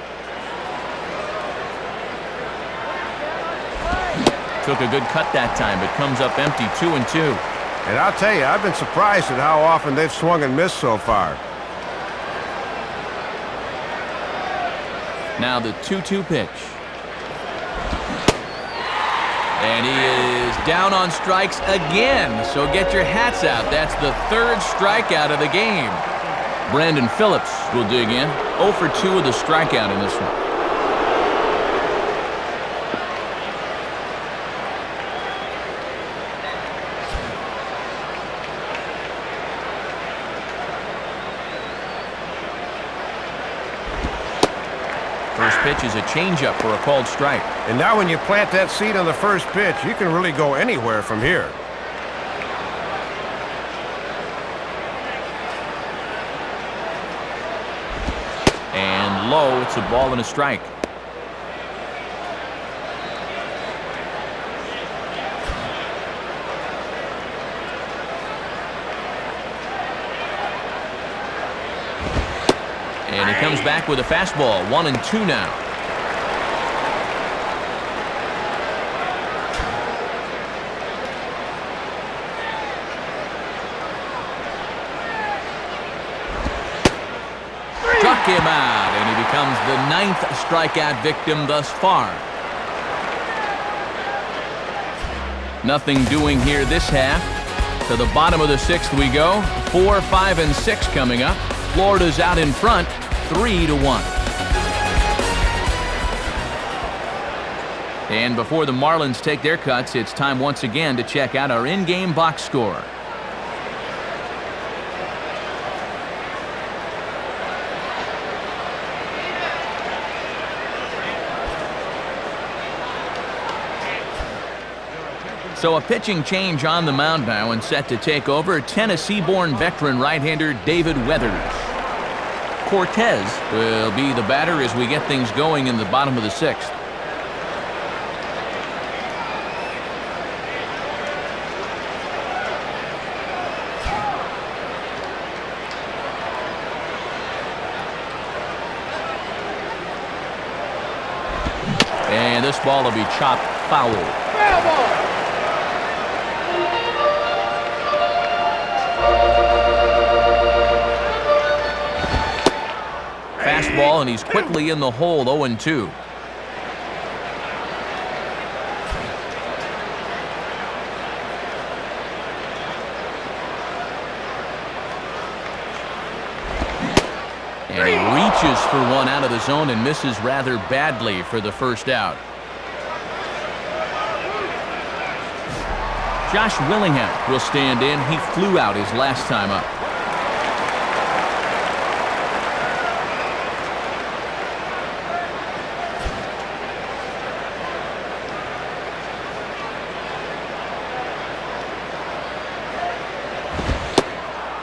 Took a good cut that time, but comes up empty. 2-2. And I'll tell you, I've been surprised at how often they've swung and missed so far. Now the 2-2 pitch. And he is down on strikes again. So get your hats out. That's the 3rd strikeout of the game. Brandon Phillips will dig in. 0 for 2 with a strikeout in this one. First pitch is a changeup for a called strike. And now when you plant that seed on the first pitch, you can really go anywhere from here. And low, it's a ball and a strike. And he comes back with a fastball. 1-2 now. Struck him out, and he becomes the 9th strikeout victim thus far. Nothing doing here this half. To the bottom of the 6th we go. 4, 5, and 6 coming up. Florida's out in front, 3-1. And before the Marlins take their cuts, it's time once again to check out our in-game box score. So a pitching change on the mound now, and set to take over Tennessee-born veteran right-hander David Weathers. Cortez will be the batter as we get things going in the bottom of the 6th. And this ball will be chopped foul. Foul ball. Fastball, and he's quickly in the hole. 0-2. And he reaches for one out of the zone and misses rather badly for the first out. Josh Willingham will stand in. He flew out his last time up.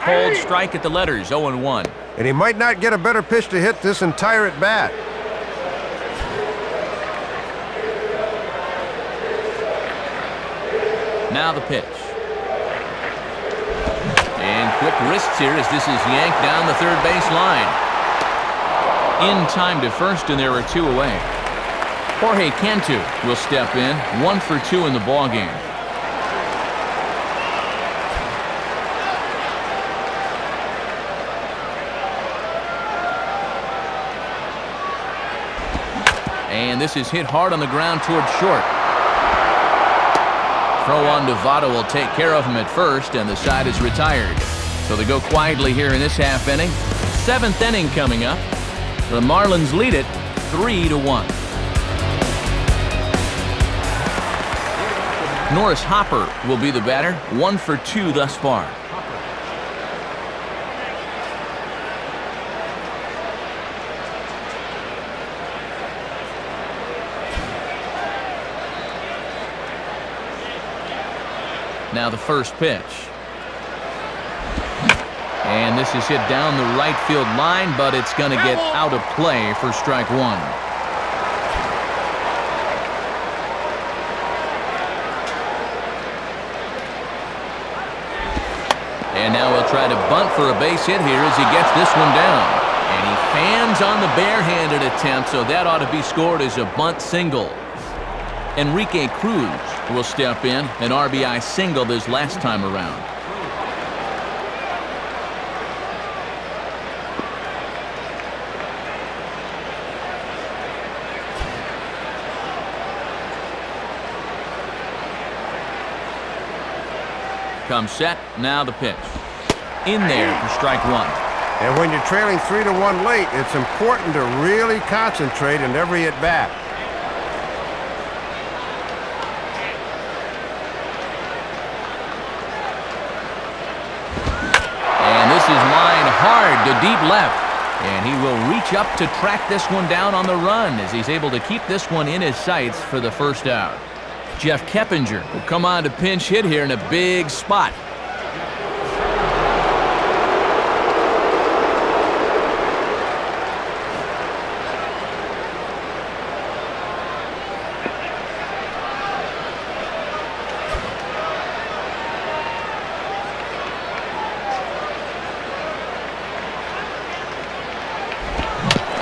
Called strike at the letters. 0-1. And he might not get a better pitch to hit this entire at bat. Now the pitch. And quick wrists here as this is yanked down the third base line. In time to first, and there are 2 away. Jorge Cantu will step in. 1 for 2 in the ball game. And this is hit hard on the ground toward short. Throw on to Votto will take care of him at first, and the side is retired. So they go quietly here in this half inning. 7th inning coming up. The Marlins lead it 3-1. Norris Hopper will be the batter, 1 for 2 thus far. Now the first pitch. And this is hit down the right field line, but it's going to get out of play for strike 1. And now he'll try to bunt for a base hit here as he gets this one down. And he fans on the barehanded attempt, so that ought to be scored as a bunt single. Enrique Cruz will step in, an RBI single this last time around. Comes set, now the pitch. In there for strike 1. And when you're trailing 3-1 late, it's important to really concentrate in every at-bat. And this is line hard to deep left. And he will reach up to track this one down on the run as he's able to keep this one in his sights for the first out. Jeff Keppinger will come on to pinch hit here in a big spot.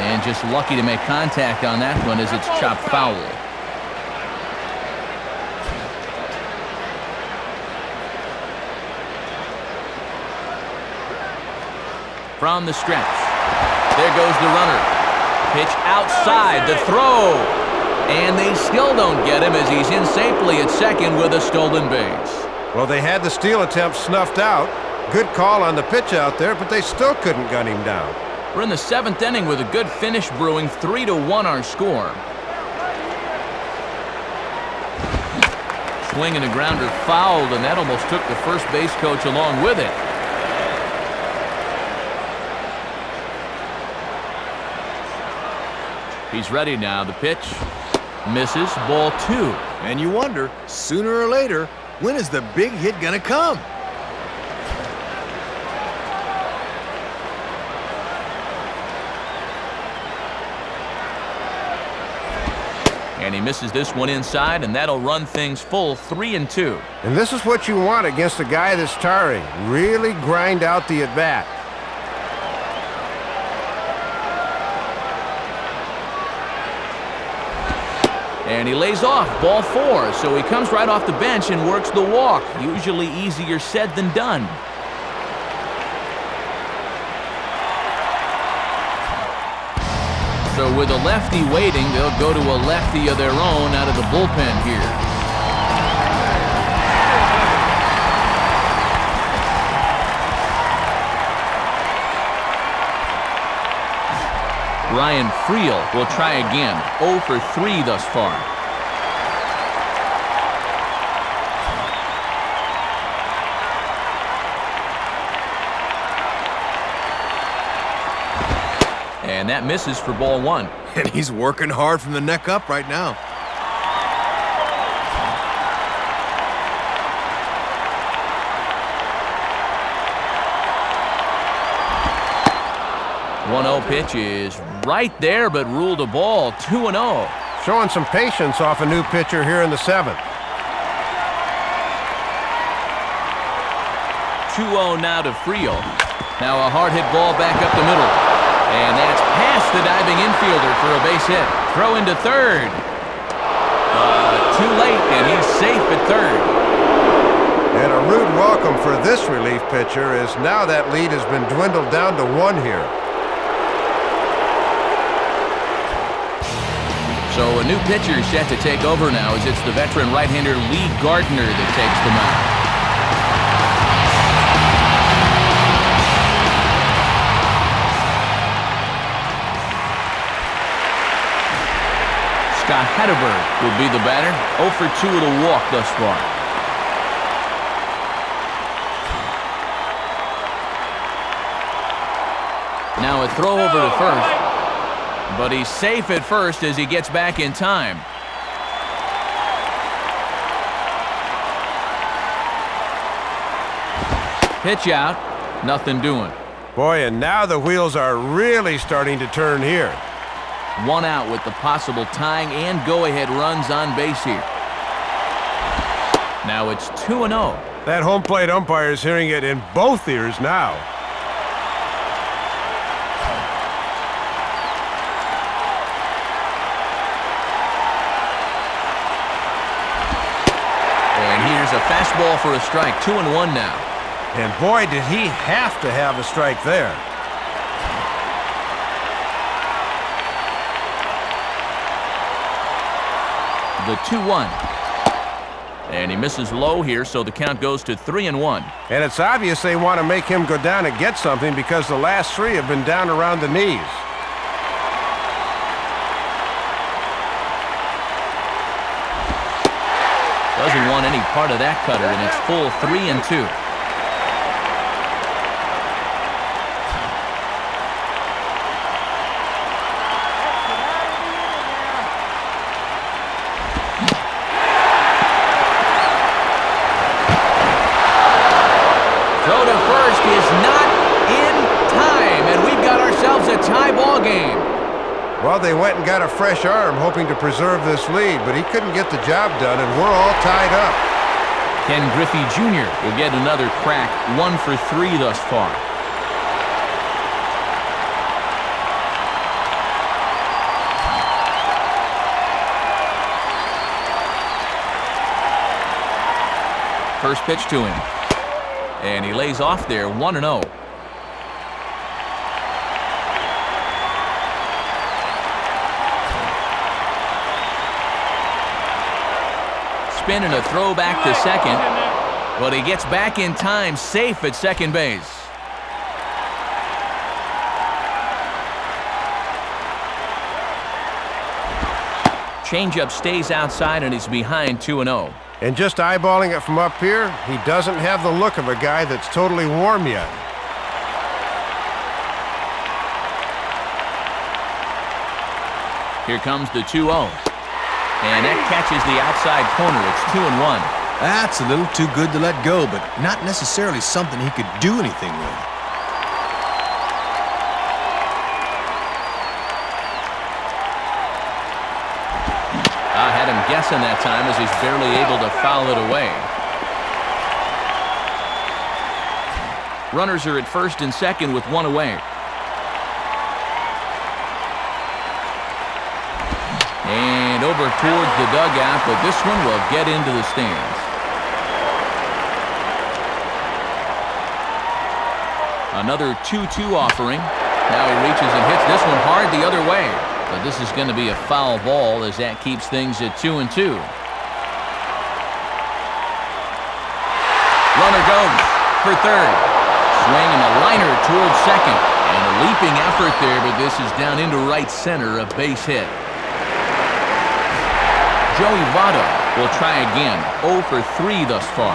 And just lucky to make contact on that one as it's chopped foul. From the stretch. There goes the runner. Pitch outside, the throw. And they still don't get him as he's in safely at second with a stolen base. Well, they had the steal attempt snuffed out. Good call on the pitch out there, but they still couldn't gun him down. We're in the 7th inning with a good finish brewing. 3-1 our score. Swing and a grounder fouled, and that almost took the first base coach along with it. He's ready now. The pitch misses. Ball 2. And you wonder, sooner or later, when is the big hit gonna come? And he misses this one inside, and that'll run things full 3-2. And this is what you want against a guy that's tiring. Really grind out the at-bat. And he lays off, ball 4, so he comes right off the bench and works the walk. Usually easier said than done. So with a lefty waiting, they'll go to a lefty of their own out of the bullpen here. Ryan Friel will try again. 0 for 3 thus far. And that misses for ball 1. And he's working hard from the neck up right now. .1-0 pitch is right there, but ruled a ball. 2-0. Showing some patience off a new pitcher here in the 7th. 2-0 now to Friel. Now a hard hit ball back up the middle. And that's past the diving infielder for a base hit. Throw into third. Too late, and he's safe at third. And a rude welcome for this relief pitcher as now that lead has been dwindled down to 1 here. So a new pitcher set to take over now as it's the veteran right-hander Lee Gardner that takes the mound. Scott Hedberg will be the batter. 0 for 2 with a walk thus far. Now a throw over to first. But he's safe at first as he gets back in time. Pitch out. Nothing doing. Boy, and now the wheels are really starting to turn here. One out with the possible tying and go-ahead runs on base here. Now it's 2-0. That home plate umpire is hearing it in both ears now. And here's a fastball for a strike. 2-1 now. And boy, did he have to have a strike there. The 2-1. And he misses low here, so the count goes to 3-1. And it's obvious they want to make him go down and get something because the last three have been down around the knees. Doesn't want any part of that cutter, and it's full 3-2. Throw to first is not in time, and we've got ourselves a tie ball game. Well, they went and got a fresh arm hoping to preserve this lead, but he couldn't get the job done, and we're all tied up. Ken Griffey Jr. will get another crack, 1 for 3 thus far. First pitch to him. And he lays off there, 1-0. Spin and a throw back to second. But he gets back in time, safe at second base. Changeup stays outside and he's behind 2-0. And just eyeballing it from up here, he doesn't have the look of a guy that's totally warm yet. Here comes the 2-0. And that catches the outside corner. It's 2-1. That's a little too good to let go, but not necessarily something he could do anything with. I had him guessing that time as he's barely able to foul it away. Runners are at first and second with 1 away. And over towards the dugout, but this one will get into the stands. Another 2-2 offering. Now he reaches and hits this one hard the other way. But this is going to be a foul ball as that keeps things at 2-2. Runner goes for third. Swing and a liner towards second. And a leaping effort there, but this is down into right center, a base hit. Joey Votto will try again. 0 for 3 thus far.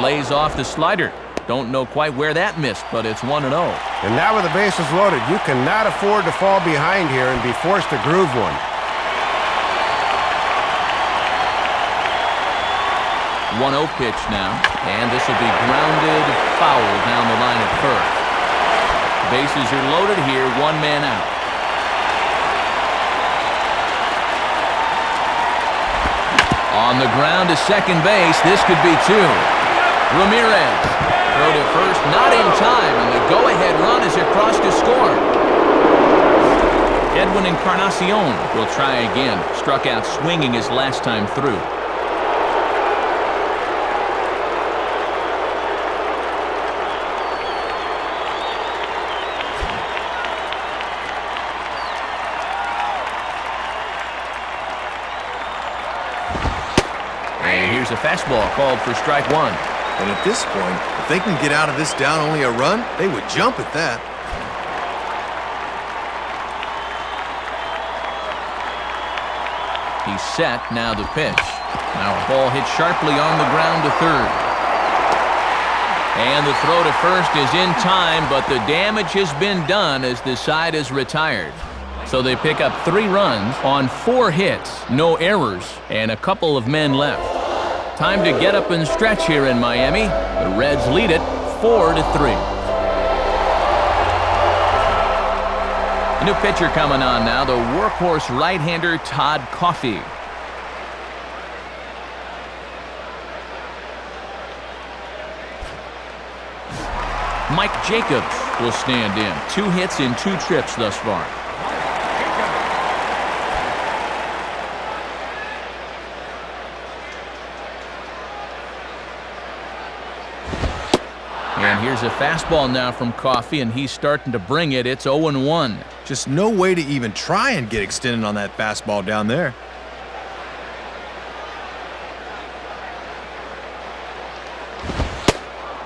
Lays off the slider. Don't know quite where that missed, but it's 1-0. And now with the bases loaded, you cannot afford to fall behind here and be forced to groove one. 1-0 pitch now, and this will be grounded foul down the line at first. Bases are loaded here, 1 man out. On the ground to second base, this could be 2. Ramirez, throw to first, not in time, and the go-ahead run is across to score. Edwin Encarnacion will try again. Struck out swinging his last time through. And here's a fastball called for strike 1. And at this point, if they can get out of this down only a run, they would jump at that. He's set, now the pitch. Now a ball hit sharply on the ground to third. And the throw to first is in time, but the damage has been done as the side is retired. So they pick up 3 runs on 4 hits, no errors, and a couple of men left. Time to get up and stretch here in Miami. The Reds lead it 4-3. A new pitcher coming on now, the workhorse right-hander Todd Coffey. Mike Jacobs will stand in. 2 hits in 2 trips thus far. And here's a fastball now from Coffey, and he's starting to bring it. It's 0-1. Just no way to even try and get extended on that fastball down there.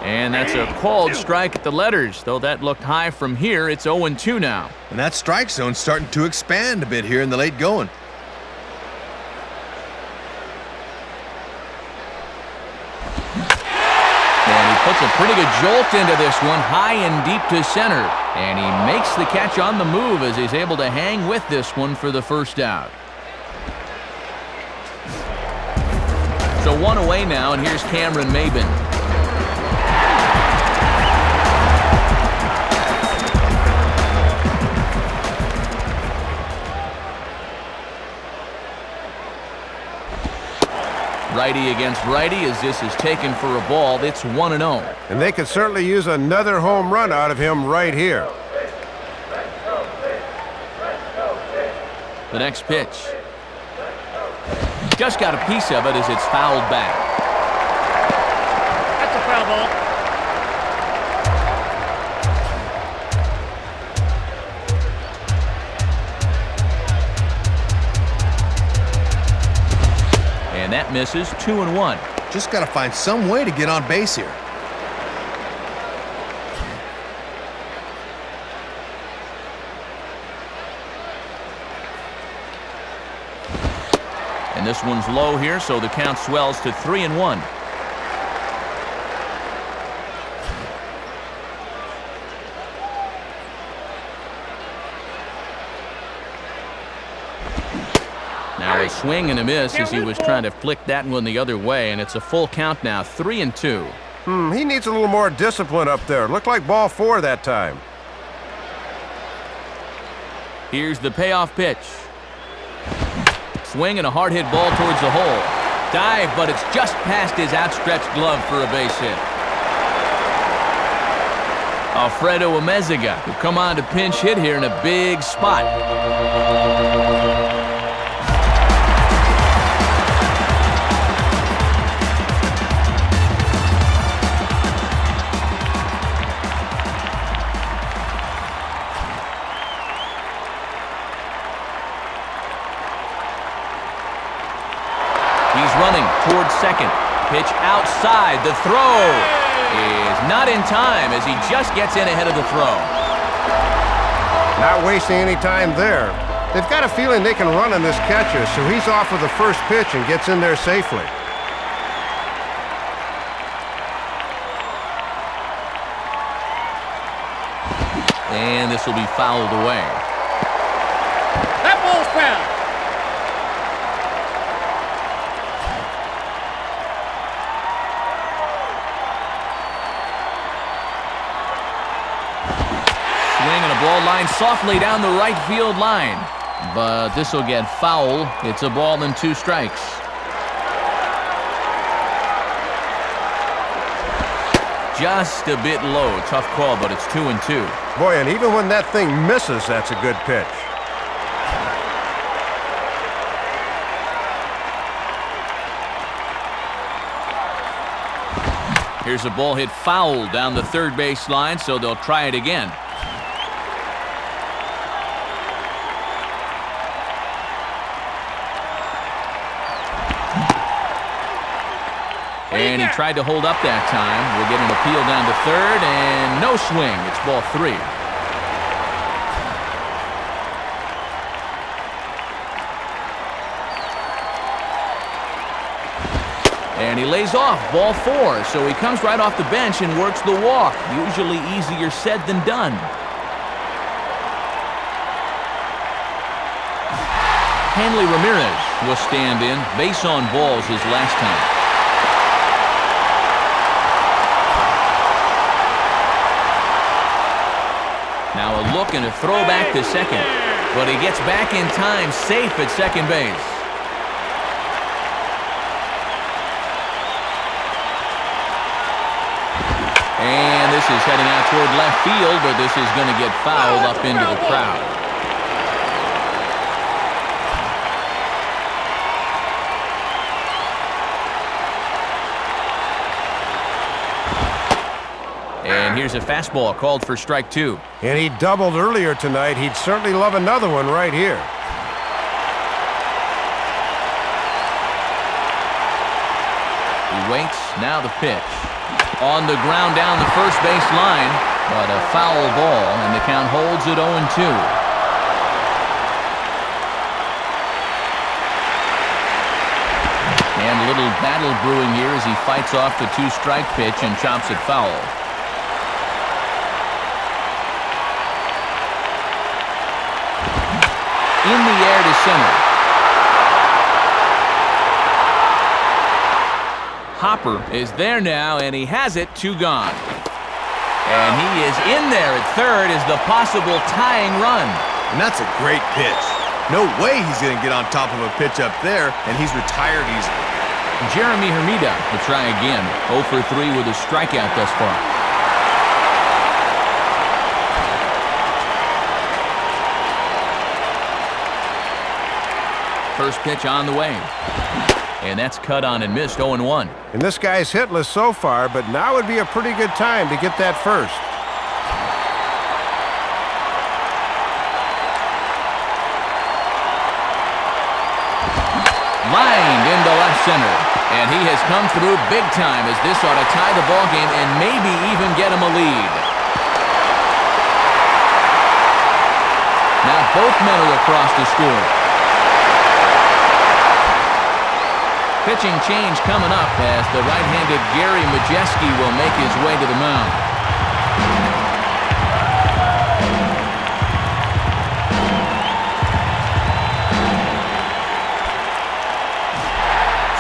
And that's a called strike at the letters. Though that looked high from here, it's 0-2 now. And that strike zone's starting to expand a bit here in the late going. And he puts a pretty good jolt into this one, high and deep to center. And he makes the catch on the move as he's able to hang with this one for the first out. So 1 away now, and here's Cameron Maybin. Righty against righty as this is taken for a ball. It's 1-0. And they could certainly use another home run out of him right here. The next pitch. Just got a piece of it as it's fouled back. That's a foul ball. And that misses. 2-1. Just got to find some way to get on base here. And this one's low here, so the count swells to 3-1. Now a swing and a miss as he was trying to flick that one the other way, and it's a full count now, 3-2. He needs a little more discipline up there. Looked like ball 4 that time. Here's the payoff pitch. Swing and a hard hit ball towards the hole. Dive, but it's just past his outstretched glove for a base hit. Alfredo Amezaga will come on to pinch hit here in a big spot. He's running towards second. Pitch outside. The throw is not in time as he just gets in ahead of the throw. Not wasting any time there. They've got a feeling they can run on this catcher, so he's off with the first pitch and gets in there safely. And this will be fouled away. That ball's foul. Ball line softly down the right field line. But this will get foul. It's a ball and 2 strikes. Just a bit low. Tough call, but it's 2-2. Boy, and even when that thing misses, that's a good pitch. Here's a ball hit foul down the third base line, so they'll try it again. And he tried to hold up that time. We'll get an appeal down to third, and no swing. It's ball 3. And he lays off, ball 4, so he comes right off the bench and works the walk. Usually easier said than done. Hanley Ramirez will stand in. Base on balls his last time. Now a look and a throw back to second. But he gets back in time, safe at second base. And this is heading out toward left field, but this is going to get fouled up into the crowd. And here's a fastball called for strike 2. And he doubled earlier tonight. He'd certainly love another one right here. He waits, now the pitch. On the ground down the first base line, but a foul ball, and the count holds at 0-2. And a little battle brewing here as he fights off the 2-strike pitch and chops it foul. In the air to center. Hopper is there now, and he has it, 2 gone. And he is in there at third as the possible tying run. And that's a great pitch. No way he's going to get on top of a pitch up there, and he's retired easily. Jeremy Hermida will try again. 0 for 3 with a strikeout thus far. First pitch on the way. And that's cut on and missed, 0-1. And this guy's hitless so far, but now would be a pretty good time to get that first. Lined into left center. And he has come through big time as this ought to tie the ballgame and maybe even get him a lead. Now both men are across to score. Pitching change coming up as the right-handed Gary Majeski will make his way to the mound.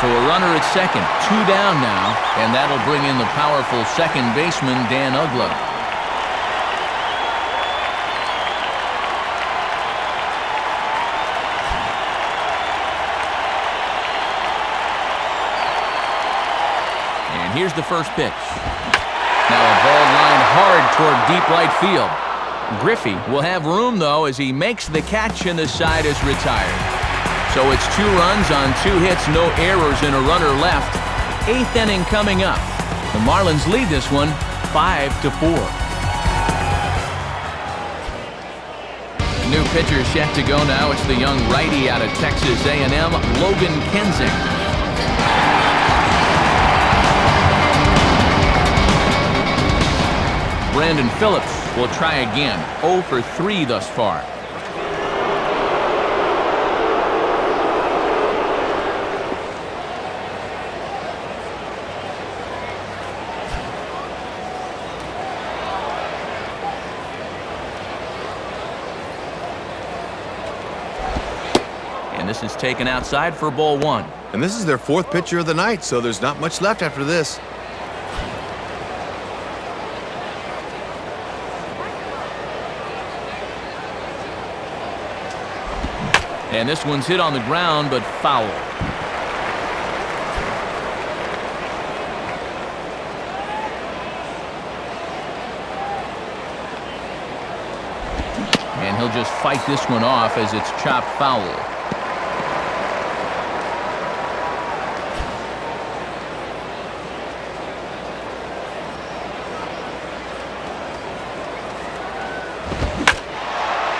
So a runner at second, 2 down now, and that'll bring in the powerful second baseman Dan Uggla. Here's the first pitch. Now a ball lined hard toward deep right field. Griffey will have room, though, as he makes the catch and the side is retired. So it's 2 runs on 2 hits, no errors, and a runner left. 8th inning coming up. The Marlins lead this one 5-4. New pitcher set to go now. It's the young righty out of Texas A&M, Logan Kensing. Brandon Phillips will try again. 0 for 3 thus far. And this is taken outside for ball 1. And this is their 4th pitcher of the night, so there's not much left after this. And this one's hit on the ground, but foul. And he'll just fight this one off as it's chopped foul.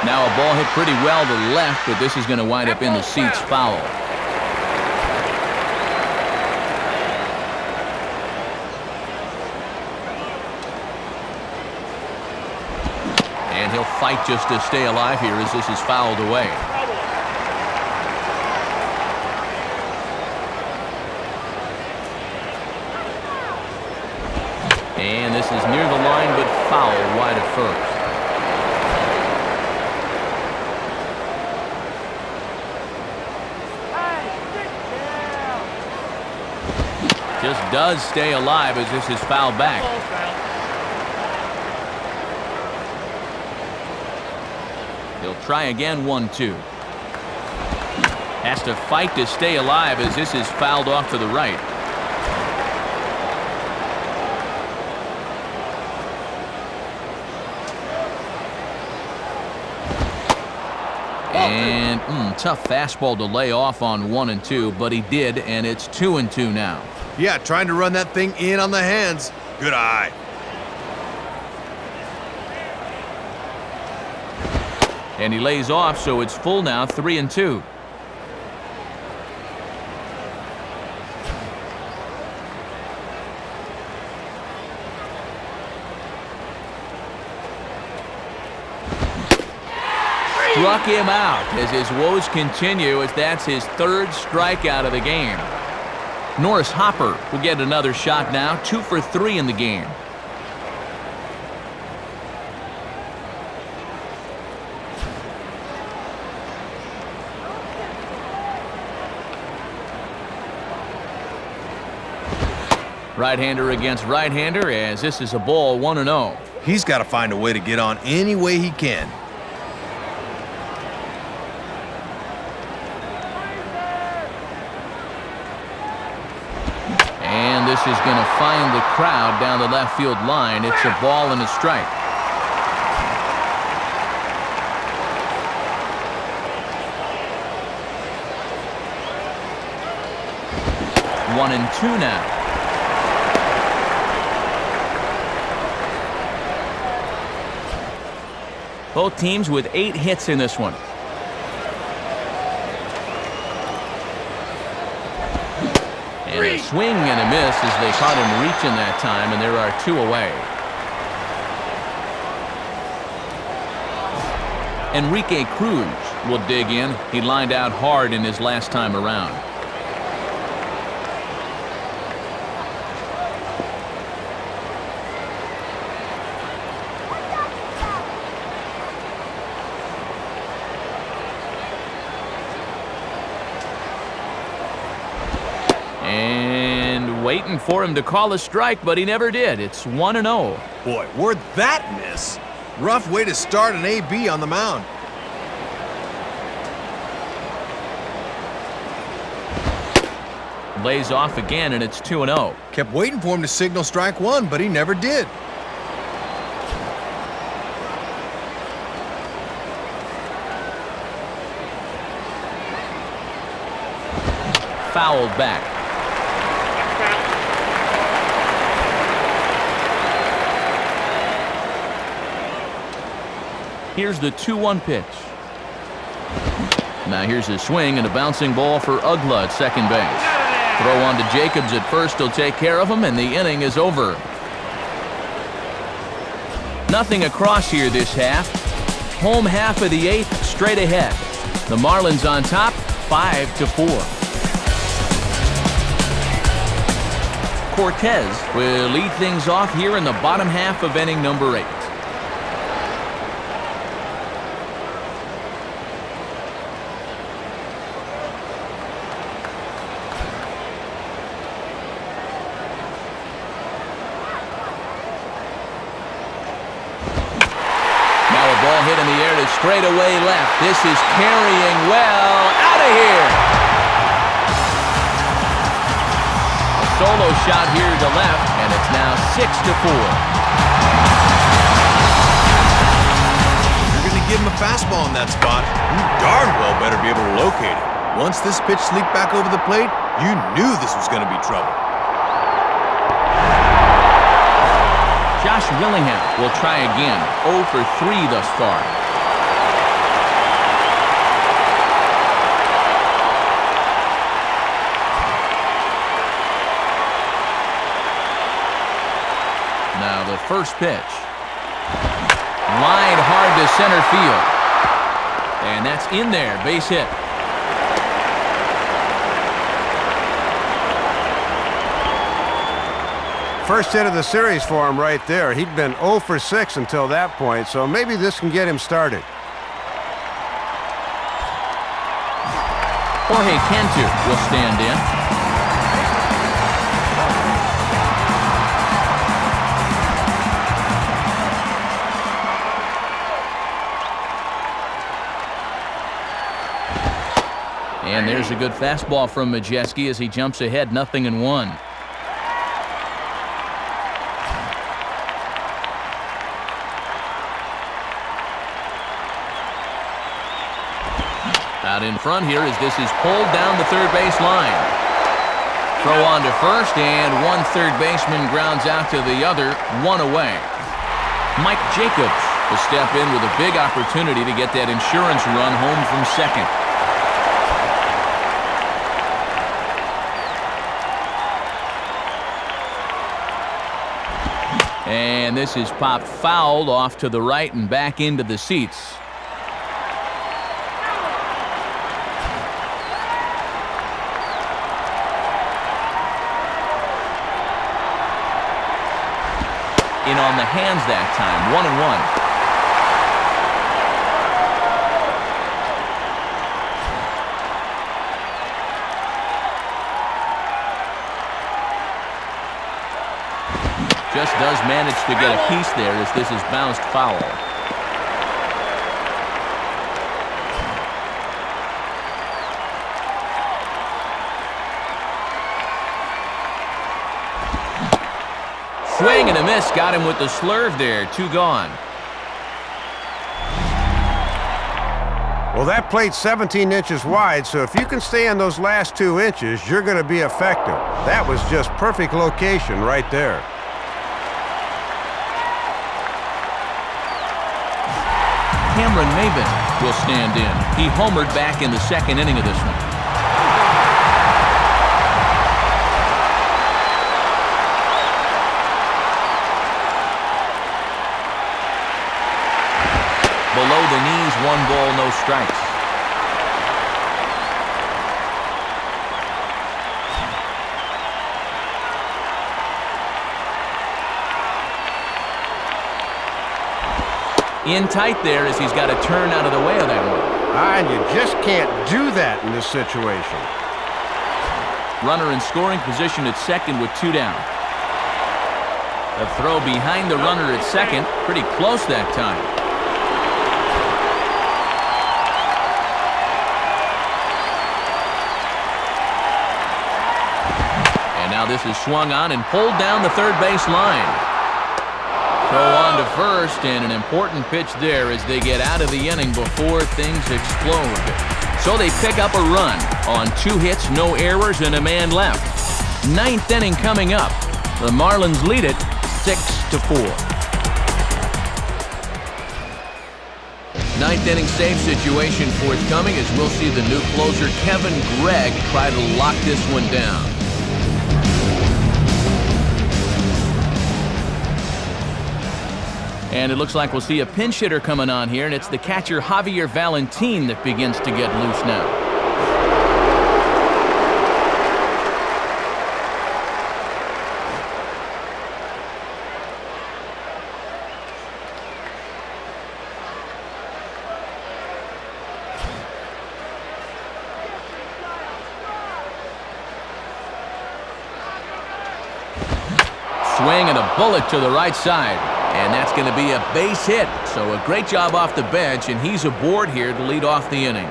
Now a ball hit pretty well to the left, but this is going to wind up in the seats foul. And he'll fight just to stay alive here as this is fouled away. is near the line, but foul wide at first. Just does stay alive as this is fouled back. Ball's foul. He'll try again, 1-2. Has to fight to stay alive as this is fouled off to the right. And tough fastball to lay off on 1-2, but he did, and it's 2-2 now. Yeah, trying to run that thing in on the hands. Good eye. And he lays off, so it's full now, 3-2. Struck him out as his woes continue, as that's his third strikeout of the game. Norris Hopper will get another shot now, 2 for 3 in the game. Right-hander against right-hander, as this is a ball, 1-0. He's got to find a way to get on any way he can. And this is going to find the crowd down the left field line. It's a ball and a strike. One and two now. Both teams with 8 hits in this one. And a swing and a miss as they caught him reaching that time, and there are 2 away. Enrique Cruz will dig in. He lined out hard in his last time around. And waiting for him to call a strike, but he never did. It's 1-0. Boy, where'd that miss? Rough way to start an AB on the mound. Lays off again, and it's 2-0. Kept waiting for him to signal strike one, but he never did. Fouled back. Here's the 2-1 pitch. Now here's his swing and a bouncing ball for Uggla at second base. Throw on to Jacobs at first. He'll take care of him, and the inning is over. Nothing across here this half. Home half of the 8th straight ahead. The Marlins on top, 5-4. Cortez will lead things off here in the bottom half of inning number 8. Ball hit in the air to straightaway left. This is carrying well out of here. A solo shot here to left, and it's now 6-4. You're going to give him a fastball in that spot. You darn well better be able to locate it. Once this pitch sneaked back over the plate, you knew this was going to be trouble. Josh Willingham will try again. 0 for 3 thus far. Now the first pitch. Line hard to center field. And that's in there. Base hit. First hit of the series for him right there. He'd been 0 for 6 until that point, so maybe this can get him started. Jorge Cantu will stand in. And there's a good fastball from Majeski as he jumps ahead 0-1. Out in front here as this is pulled down the third base line. Throw on to first, and one third baseman grounds out to the other, one away. Mike Jacobs will step in with a big opportunity to get that insurance run home from second. And this is popped foul off to the right and back into the seats. In on the hands that time, 1-1. Just does manage to get a piece there as this is bounced foul. Swing and a miss, got him with the slurve there, 2 gone. Well, that plate's 17 inches wide, so if you can stay in those last 2 inches, you're going to be effective. That was just perfect location right there. Cameron Maben will stand in. He homered back in the second inning of this one. Below the knees, 1 ball, no strikes. In tight there as he's got to turn out of the way of that one. And you just can't do that in this situation. Runner in scoring position at second with 2 down. A throw behind the runner at second. Pretty close that time. And now this is swung on and pulled down the third base line. Throw on to first, and an important pitch there as they get out of the inning before things explode. So they pick up a run on 2 hits, no errors, and a man left. 9th inning coming up. The Marlins lead it 6-4. 9th inning save situation forthcoming as we'll see the new closer Kevin Gregg try to lock this one down. And it looks like we'll see a pinch hitter coming on here, and it's the catcher Javier Valentin that begins to get loose now. Swing and a bullet to the right side. And that's going to be a base hit. So a great job off the bench, and he's aboard here to lead off the inning.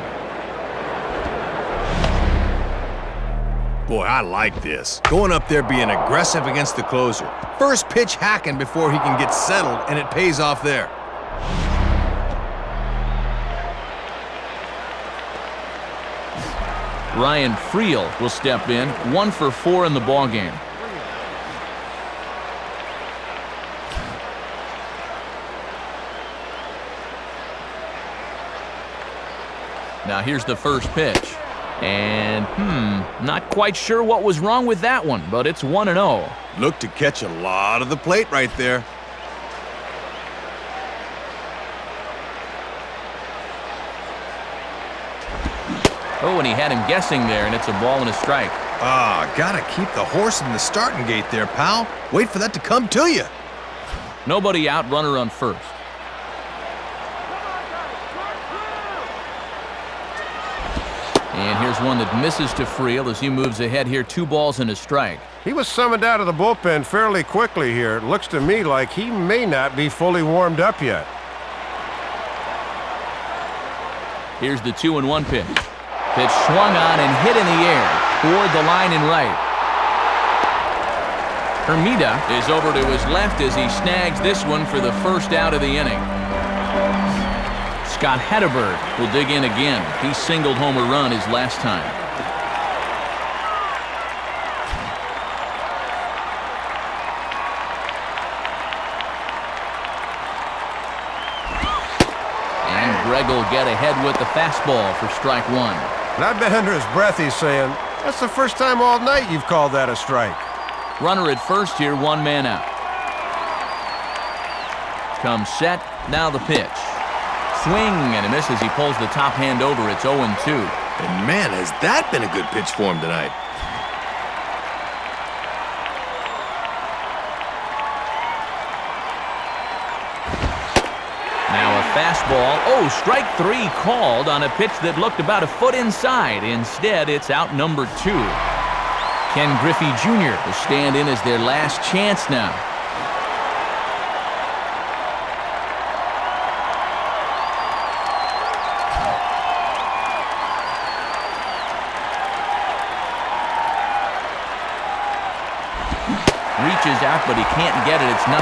Boy, I like this. Going up there being aggressive against the closer. First pitch hacking before he can get settled, and it pays off there. Ryan Friel will step in, 1 for 4 in the ballgame. Now here's the first pitch. And, not quite sure what was wrong with that one, but it's 1-0. Looked to catch a lot of the plate right there. Oh, and he had him guessing there, and it's a ball and a strike. Gotta keep the horse in the starting gate there, pal. Wait for that to come to you. Nobody out, runner on first. And here's one that misses to Friel as he moves ahead here. 2 balls and a strike. He was summoned out of the bullpen fairly quickly here. It looks to me like he may not be fully warmed up yet. Here's the 2-1 pitch. Pitch swung on and hit in the air toward the line and right. Hermida is over to his left as he snags this one for the first out of the inning. Scott Hedberg will dig in again. He singled home a run his last time. And Greg will get ahead with the fastball for strike 1. And I bet under his breath he's saying, that's the first time all night you've called that a strike. Runner at first here, 1 man out. Comes set, now the pitch. Swing and a miss as he pulls the top hand over. It's 0-2. And man, has that been a good pitch for him tonight. Now a fastball. Oh, strike 3 called on a pitch that looked about a foot inside. Instead, it's out number 2. Ken Griffey Jr. will stand in as their last chance now. Reaches out, but he can't get it. It's 0-1.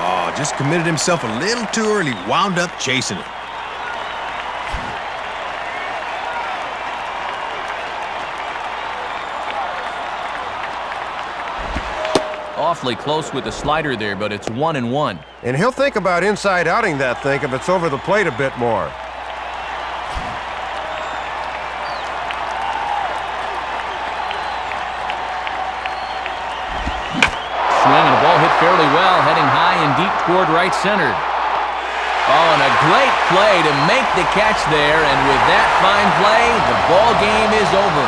Oh, just committed himself a little too early. Wound up chasing it. Awfully close with the slider there, but it's 1-1. And he'll think about inside outing that thing if it's over the plate a bit more. Swing and a ball hit fairly well, heading high and deep toward right center. Oh, and a great play to make the catch there, and with that fine play, the ball game is over.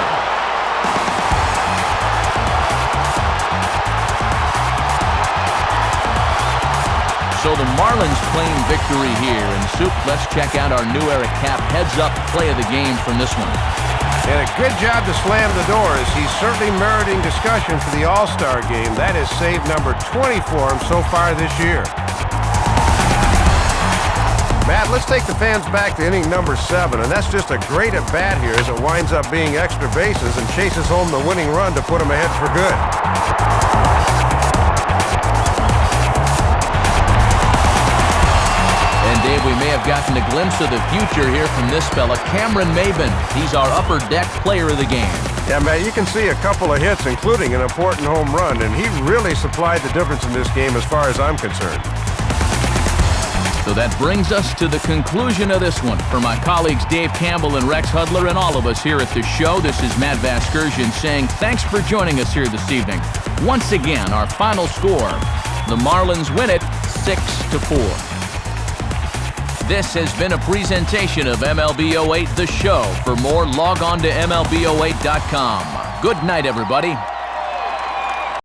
So the Marlins claim victory here. And Soup, let's check out our new era cap heads-up play of the game from this one. And a good job to slam the doors. He's certainly meriting discussion for the All-Star game. That is save number 20 for him so far this year. Matt, let's take the fans back to inning number 7, and that's just a great at-bat here as it winds up being extra bases and chases home the winning run to put him ahead for good. And Dave, we may have gotten a glimpse of the future here from this fella, Cameron Maben. He's our upper deck player of the game. Yeah, Matt, you can see a couple of hits, including an important home run, and he really supplied the difference in this game as far as I'm concerned. So that brings us to the conclusion of this one. For my colleagues Dave Campbell and Rex Hudler and all of us here at the show, this is Matt Vasgersian saying thanks for joining us here this evening. Once again, our final score, the Marlins win it 6-4. This has been a presentation of MLB 08 The Show. For more, log on to MLB08.com. Good night, everybody.